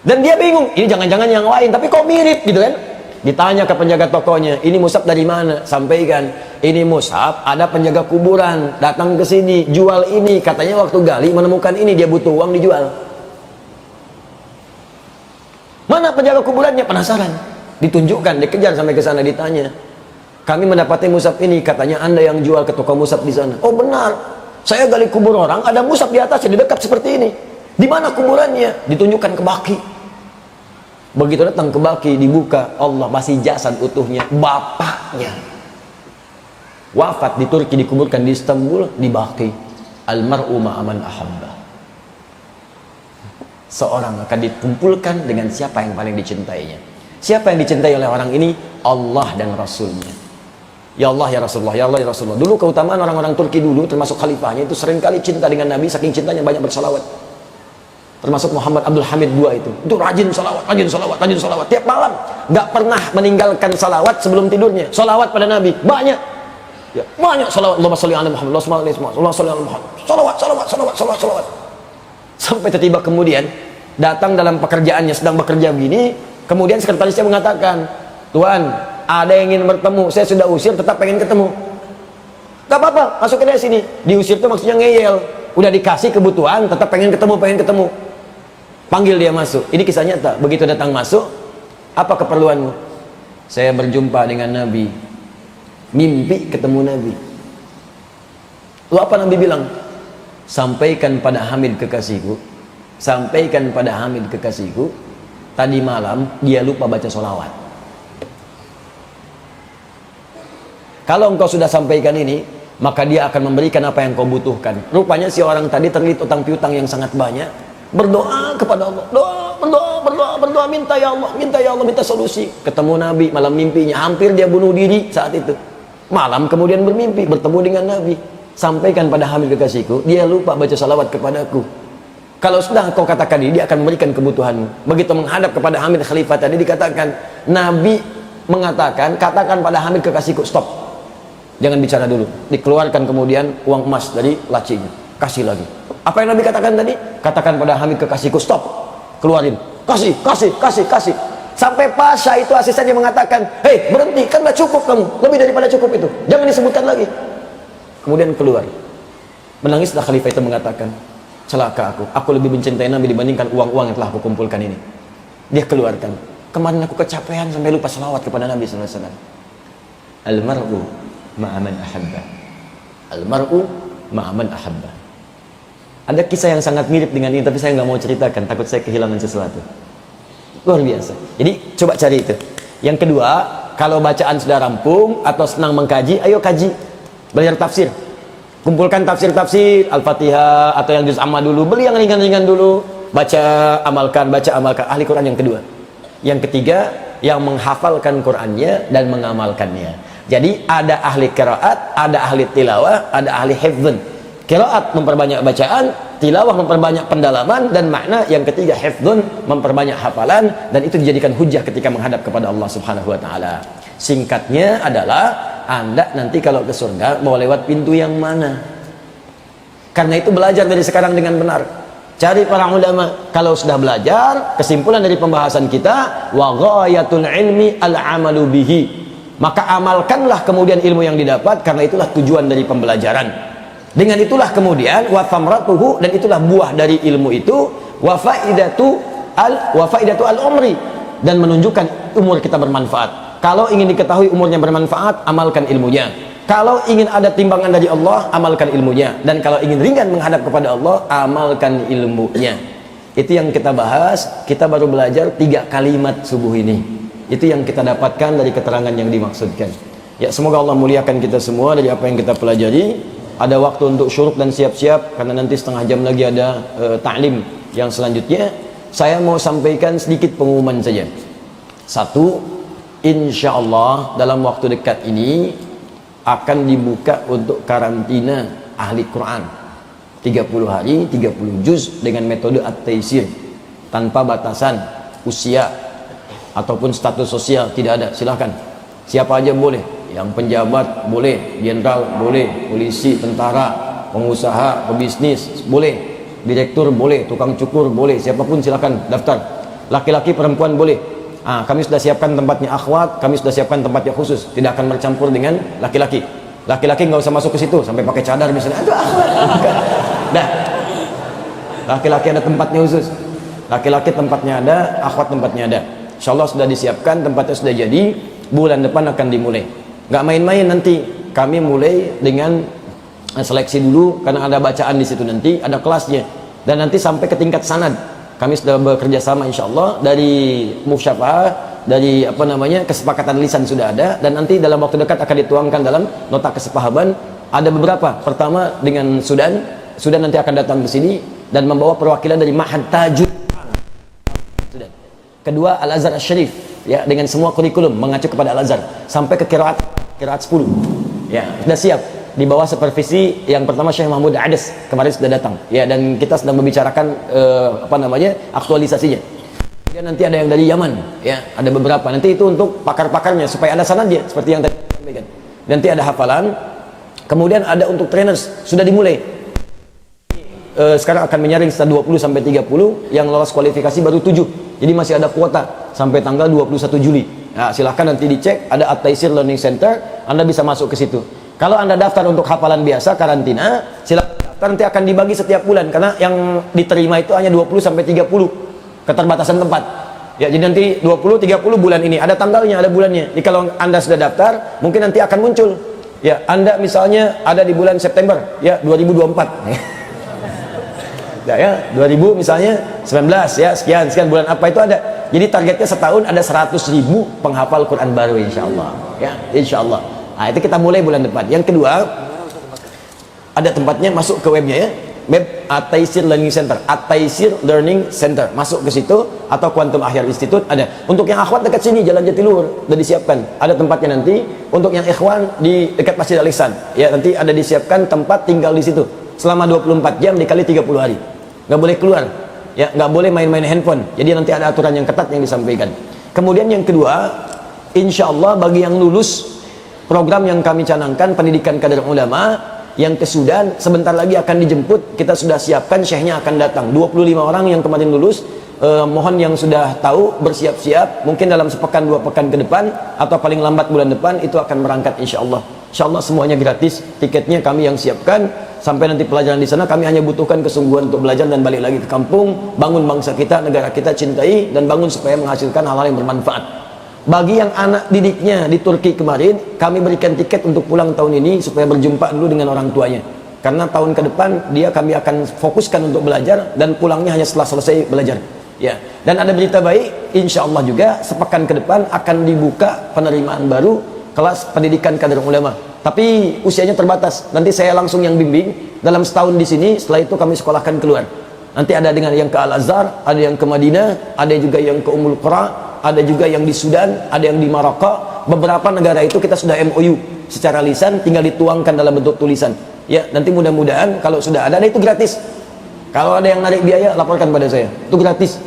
Dan dia bingung, ini jangan-jangan yang lain, tapi kok mirip gitu kan? Ditanya ke penjaga tokonya, ini mushaf dari mana? Sampaikan, ini mushaf ada penjaga kuburan, datang ke sini, jual ini. Katanya waktu gali menemukan ini, dia butuh uang dijual. Mana penjaga kuburannya? Penasaran. Ditunjukkan, dikejar sampai ke sana, ditanya. Kami mendapati mushaf ini, katanya Anda yang jual ke toko mushaf di sana. Oh benar, saya gali kubur orang, ada mushaf di atasnya, di dekat seperti ini. Di mana kuburannya? Ditunjukkan ke Baqi. Begitu datang ke Baqi, dibuka, Allah masih jasad utuhnya, bapaknya. Wafat di Turki, dikuburkan di Istanbul, di Baqi. Almar'u ma'aman ahabba. Seorang akan dikumpulkan dengan siapa yang paling dicintainya. Siapa yang dicintai oleh orang ini? Allah dan Rasulnya. Ya Allah ya Rasulullah, ya Allah ya Rasulullah. Dulu keutamaan orang-orang Turki dulu, termasuk khalifahnya, itu seringkali cinta dengan Nabi, saking cintanya banyak bersalawat. Termasuk Muhammad Abdul Hamid II itu rajin salawat, rajin salawat, rajin salawat. Tiap malam, nggak pernah meninggalkan salawat sebelum tidurnya. Salawat pada Nabi, banyak. Ya, banyak salawat. Allahumma sholli ala Muhammad, Allahumma sholli ala Muhammad. Salawat, salawat, salawat, salawat, salawat. Sampai tiba kemudian, datang dalam pekerjaannya, sedang bekerja begini, kemudian sekretarisnya mengatakan, Tuan, ada yang ingin bertemu, saya sudah usir, tetap pengen ketemu. Gak apa-apa, masuk ke sini. Diusir itu maksudnya ngeyel. Udah dikasih kebutuhan, tetap pengen ketemu, pengen ketemu. Panggil dia masuk. Ini kisah nyata. Begitu datang masuk, apa keperluanmu? Saya berjumpa dengan Nabi. Mimpi ketemu Nabi. Lalu apa Nabi bilang? Sampaikan pada Hamid kekasihku. Sampaikan pada Hamid kekasihku. Tadi malam dia lupa baca sholawat. Kalau engkau sudah sampaikan ini, maka dia akan memberikan apa yang kau butuhkan. Rupanya si orang tadi terlilit utang piutang yang sangat banyak. Berdoa kepada Allah, berdoa, minta ya Allah, minta solusi. Ketemu Nabi, malam mimpinya, hampir dia bunuh diri saat itu. Malam kemudian bermimpi, bertemu dengan Nabi. Sampaikan pada Hamid kekasihku, dia lupa baca salawat kepadaku. Kalau sudah kau katakan ini, dia akan memberikan kebutuhanmu. Begitu menghadap kepada Hamid Khalifah tadi, dikatakan, Nabi mengatakan, katakan pada Hamid kekasihku, stop. Jangan bicara dulu. Dikeluarkan kemudian uang emas dari lacinya. Kasih lagi. Apa yang Nabi katakan tadi? Katakan pada Hamid kekasihku, stop. Keluarin. Kasih. Sampai Pasha itu asistennya mengatakan, hei berhenti, kan gak cukup kamu. Lebih daripada cukup itu. Jangan disebutkan lagi. Kemudian keluar. Menangislah Khalifah itu mengatakan, celaka aku. Aku lebih mencintai Nabi dibandingkan uang-uang yang telah aku kumpulkan ini. Dia keluarkan. Kemarin aku kecapean sampai lupa selawat kepada Nabi SAW. Al-mar'u ma'aman ahabba. Al-mar'u ma'aman ahabba. Ada kisah yang sangat mirip dengan ini, tapi saya nggak mau ceritakan, takut saya kehilangan sesuatu. Luar biasa. Jadi coba cari itu. Yang kedua, kalau bacaan sudah rampung atau senang mengkaji, ayo kaji, belajar tafsir. Kumpulkan tafsir-tafsir Al-Fatihah atau yang juz amma dulu, beli yang ringan-ringan dulu, baca amalkan. Ahli Quran yang kedua. Yang ketiga, yang menghafalkan Qurannya dan mengamalkannya. Jadi ada ahli qiraat, ada ahli tilawah, ada ahli hifdzun. Qiraat memperbanyak bacaan, tilawah memperbanyak pendalaman, dan makna yang ketiga hifdzun memperbanyak hafalan, dan itu dijadikan hujah ketika menghadap kepada Allah Subhanahu wa taala. Singkatnya adalah Anda nanti kalau ke surga mau lewat pintu yang mana? Karena itu belajar dari sekarang dengan benar. Cari para ulama. Kalau sudah belajar, kesimpulan dari pembahasan kita, wa ghayatul ilmi al-amalu bihi. Maka amalkanlah kemudian ilmu yang didapat, karena itulah tujuan dari pembelajaran. Dengan itulah kemudian wa thamratuhu, dan itulah buah dari ilmu itu, wa faidatu al-umri, dan menunjukkan umur kita bermanfaat. Kalau ingin diketahui umurnya bermanfaat, amalkan ilmunya. Kalau ingin ada timbangan dari Allah, amalkan ilmunya. Dan kalau ingin ringan menghadap kepada Allah, amalkan ilmunya. Itu yang kita bahas. Kita baru belajar 3 kalimat subuh ini. Itu yang kita dapatkan dari keterangan yang dimaksudkan. Ya, semoga Allah muliakan kita semua dari apa yang kita pelajari. Ada waktu untuk syuruk dan siap-siap, karena nanti setengah jam lagi ada ta'lim yang selanjutnya. Saya mau sampaikan sedikit pengumuman saja. Satu, insya Allah dalam waktu dekat ini akan dibuka untuk karantina ahli Quran 30 hari 30 juz dengan metode at-taisir, tanpa batasan usia ataupun status sosial, tidak ada. Silahkan, siapa aja boleh, yang penjabat boleh, jenderal boleh, polisi, tentara, pengusaha, pebisnis boleh, direktur boleh, tukang cukur boleh, siapapun silahkan daftar. Laki-laki perempuan boleh. Kami sudah siapkan tempatnya akhwat, kami sudah siapkan tempatnya khusus, tidak akan bercampur dengan laki-laki. Laki-laki nggak usah masuk ke situ sampai pakai cadar misalnya. Aduh, akhwat. Dah. Laki-laki ada tempatnya khusus. Laki-laki tempatnya ada, akhwat tempatnya ada. Insyaallah sudah disiapkan, tempatnya sudah jadi. Bulan depan akan dimulai. Nggak main-main nanti. Kami mulai dengan seleksi dulu, karena ada bacaan di situ nanti, ada kelasnya. Dan nanti sampai ke tingkat sanad. Kami sudah bekerja sama insyaallah, dari musyafahah, dari kesepakatan lisan sudah ada, dan nanti dalam waktu dekat akan dituangkan dalam nota kesepahaman. Ada beberapa. Pertama dengan Sudan nanti akan datang ke sini dan membawa perwakilan dari Ma'had Tajud Sudan. Kedua Al-Azhar Asy-Syarif, ya, dengan semua kurikulum mengacu kepada Al-Azhar sampai ke qiraat 10. Ya, sudah siap. Di bawah supervisi yang pertama Syekh Mahmud Ades kemarin sudah datang, ya, dan kita sedang membicarakan aktualisasinya. Kemudian nanti ada yang dari Yaman, ya, ada beberapa. Nanti itu untuk pakar-pakarnya supaya ada sanadnya seperti yang tadi sampaikan. Nanti ada hafalan. Kemudian ada untuk trainers, sudah dimulai. Sekarang akan menyaring setelah 20 sampai 30, yang lolos kualifikasi baru 7. Jadi masih ada kuota sampai tanggal 21 Juli. Nah, silahkan nanti dicek, ada At-Taisir Learning Center, Anda bisa masuk ke situ. Kalau Anda daftar untuk hafalan biasa karantina, silakan daftar, nanti akan dibagi setiap bulan, karena yang diterima itu hanya 20 sampai 30, keterbatasan tempat. Ya, jadi nanti 20 30 bulan ini ada tanggalnya, ada bulannya. Jadi kalau Anda sudah daftar, mungkin nanti akan muncul. Ya, Anda misalnya ada di bulan September, ya, 2024. Ya, 2000 misalnya 19, ya, sekian bulan apa itu ada. Jadi targetnya setahun ada 100.000 penghafal Quran baru insyaallah. Ya, insyaallah. Nah, itu kita mulai bulan depan. Yang kedua, ada tempatnya, masuk ke webnya, ya, web At-Taisir Learning Center, At-Taisir Learning Center, masuk ke situ, atau Quantum Ahyar Institute ada. Untuk yang akhwat dekat sini, Jalan Jatiluhur, sudah disiapkan, ada tempatnya nanti. Untuk yang ikhwan di dekat Masjid Al-Ihsan, ya, nanti ada disiapkan tempat tinggal di situ selama 24 jam dikali 30 hari. Nggak boleh keluar, ya, nggak boleh main-main handphone. Jadi nanti ada aturan yang ketat yang disampaikan. Kemudian yang kedua, insya Allah bagi yang lulus program yang kami canangkan, pendidikan kader ulama yang ke Sudan, sebentar lagi akan dijemput. Kita sudah siapkan, syekhnya akan datang, 25 orang yang kemarin lulus. Mohon yang sudah tahu bersiap-siap, mungkin dalam sepekan 2 pekan ke depan, atau paling lambat bulan depan itu akan berangkat insya Allah. Insya Allah semuanya gratis, tiketnya kami yang siapkan. Sampai nanti pelajaran di sana, kami hanya butuhkan kesungguhan untuk belajar dan balik lagi ke kampung, bangun bangsa kita, negara kita cintai, dan bangun supaya menghasilkan hal-hal yang bermanfaat. Bagi yang anak didiknya di Turki kemarin, kami berikan tiket untuk pulang tahun ini supaya berjumpa dulu dengan orang tuanya. Karena tahun ke depan kami akan fokuskan untuk belajar dan pulangnya hanya setelah selesai belajar. Ya. Dan ada berita baik, insya Allah juga sepekan ke depan akan dibuka penerimaan baru kelas pendidikan kader ulama. Tapi usianya terbatas. Nanti saya langsung yang bimbing dalam setahun di sini. Setelah itu kami sekolahkan keluar. Nanti ada dengan yang ke Al-Azhar, ada yang ke Madinah, ada juga yang ke Ummul Qura, ada juga yang di Sudan, ada yang di Maroko. Beberapa negara itu kita sudah MOU secara lisan, tinggal dituangkan dalam bentuk tulisan. Ya, nanti mudah-mudahan kalau sudah ada itu gratis. Kalau ada yang narik biaya, laporkan pada saya. Itu gratis.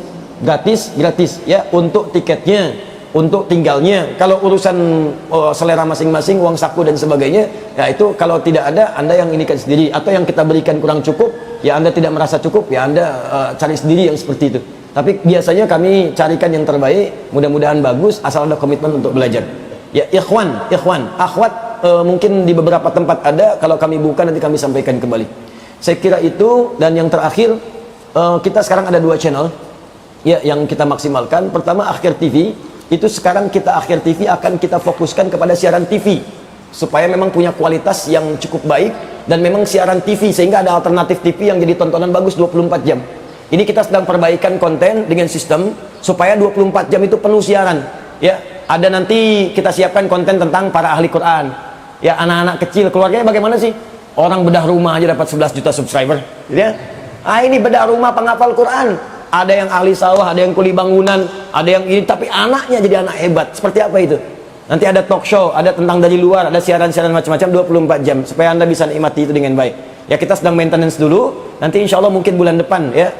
Gratis ya, untuk tiketnya, untuk tinggalnya. Kalau urusan selera masing-masing, uang saku dan sebagainya, ya itu kalau tidak ada, Anda yang inikan sendiri. Atau yang kita berikan kurang cukup, ya Anda tidak merasa cukup, ya Anda cari sendiri yang seperti itu. Tapi biasanya kami carikan yang terbaik, mudah-mudahan bagus, asal ada komitmen untuk belajar. Ya, ikhwan, akhwat, mungkin di beberapa tempat ada, kalau kami buka nanti kami sampaikan kembali. Saya kira itu. Dan yang terakhir, kita sekarang ada 2 channel ya yang kita maksimalkan. Pertama, Akhir TV. Itu sekarang Akhir TV akan kita fokuskan kepada siaran TV supaya memang punya kualitas yang cukup baik, dan memang siaran TV sehingga ada alternatif TV yang jadi tontonan bagus 24 jam. Ini kita sedang perbaikan konten dengan sistem supaya 24 jam itu penuh siaran. Ya, ada nanti kita siapkan konten tentang para ahli Quran. Ya, anak-anak kecil, keluarganya bagaimana sih? Orang bedah rumah aja dapat 11 juta subscriber, ya. Ini bedah rumah penghafal Quran. Ada yang ahli sawah, ada yang kuli bangunan, ada yang ini, tapi anaknya jadi anak hebat. Seperti apa itu? Nanti ada talk show, ada tentang dari luar, ada siaran-siaran macam-macam 24 jam supaya Anda bisa nikmati itu dengan baik. Ya, kita sedang maintenance dulu. Nanti insya Allah mungkin bulan depan ya,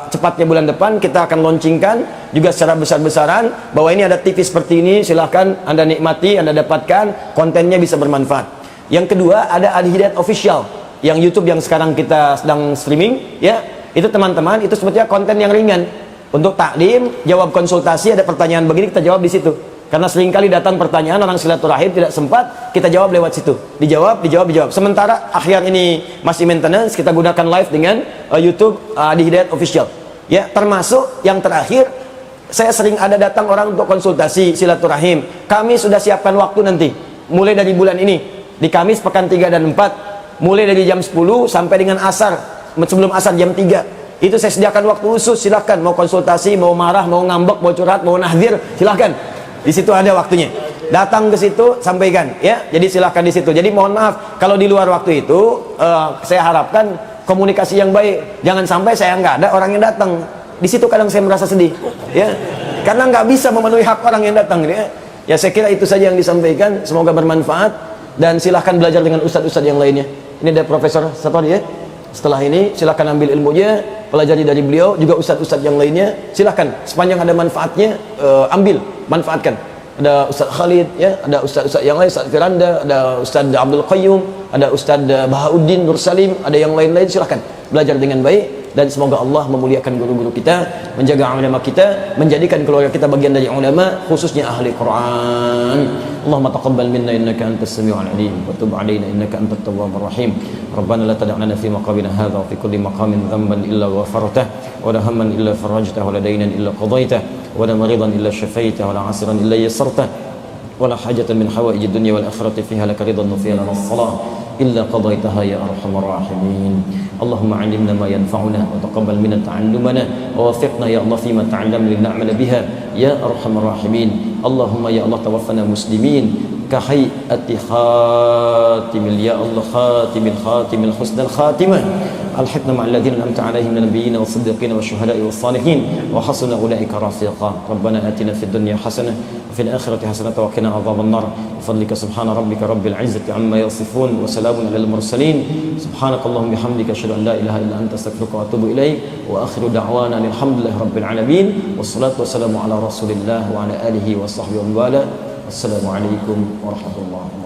cepatnya bulan depan kita akan launchingkan juga secara besar-besaran bahwa ini ada TV seperti ini, silahkan Anda nikmati, Anda dapatkan, kontennya bisa bermanfaat. Yang kedua, ada Al-Hidayat Official yang YouTube yang sekarang kita sedang streaming ya. Itu teman-teman, itu sebetulnya konten yang ringan untuk taklim, jawab konsultasi, ada pertanyaan begini kita jawab di situ. Karena seringkali datang pertanyaan orang silaturahim tidak sempat, kita jawab lewat situ. Dijawab. Sementara akhir ini masih maintenance, kita gunakan live dengan YouTube di Hidayat Official. Ya, termasuk yang terakhir, saya sering ada datang orang untuk konsultasi silaturahim. Kami sudah siapkan waktu nanti, mulai dari bulan ini, di Kamis pekan 3 dan 4, mulai dari jam 10 sampai dengan asar, sebelum asar jam 3. Itu saya sediakan waktu khusus, silahkan mau konsultasi, mau marah, mau ngambek, mau curhat, mau nahdir, silahkan. Di situ ada waktunya. Datang ke situ, sampaikan ya. Jadi silahkan di situ. Jadi mohon maaf kalau di luar waktu itu, saya harapkan komunikasi yang baik. Jangan sampai saya nggak ada orang yang datang. Di situ kadang saya merasa sedih, ya. Karena nggak bisa memenuhi hak orang yang datang, ya. Ya, saya kira itu saja yang disampaikan. Semoga bermanfaat dan silahkan belajar dengan ustadz-ustadz yang lainnya. Ini ada Profesor siapa dia? Setelah ini silahkan ambil ilmunya, pelajari dari beliau, juga ustadz-ustadz yang lainnya. Silahkan, sepanjang ada manfaatnya, ambil, manfaatkan. Ada Ustadz Khalid, ya, ada ustadz-ustadz yang lain, Ustadz Firanda, ada Ustadz Abdul Qayyum, ada Ustadz Bahauddin Nur Salim, ada yang lain-lain. Silahkan belajar dengan baik. Dan semoga Allah memuliakan guru-guru kita, menjaga ulama kita, menjadikan keluarga kita bagian dari ulama, khususnya ahli Quran. Allahumma taqabbal minna innaka antas samiul alim wa tub alaina innaka antat tawwabur rahim. Rabbana la tad'na fi maqamina hadha wa fi kulli maqamin dhanban illa ghafartah wa la hamman illa farajtah wa la daynan illa qadaitah wa la maridan illa shafaitah wa la 'asiran illa yassartah wa la hajatan min hawaijid dunya wal akhirati fiha laka ridan wa fiha lana as-salah illa qadaitaha ya arhamar rahimin. Allahumma 'allimna ma yanfa'una wa taqabbal minna ta'allumana wa waffiqna ya Allah fima ta'allamna lin'amala biha ya arhamar rahimin. Allahumma ya Allah tawaffana muslimin ka hay'ati khatimil ya Allah khatimil husnal khatimah. Alhiqna ma'al ladzina an'amta 'alaihim minal nabiyyin was-siddiqin wasyuhada'i was-salihin wa hasuna ulaika rafiqa. Rabbana atina fid dunya hasanah wa fil akhirati hasanah wa qina adzaban nar. Bifadlika subhana rabbika rabbil 'izzati 'amma yasifun wa salamun 'alal mursalin. Subhanakallahumma bihamdika asyhadu an la ilaha illa anta astaghfiruka wa atubu ilaik. Wa akhiru da'wana alhamdulillahi rabbil alamin. Wassalatu wassalamu ala Rasulillah wa ala alihi wa sahbihi wa wala. Assalamualaikum warahmatullahi wabarakatuh.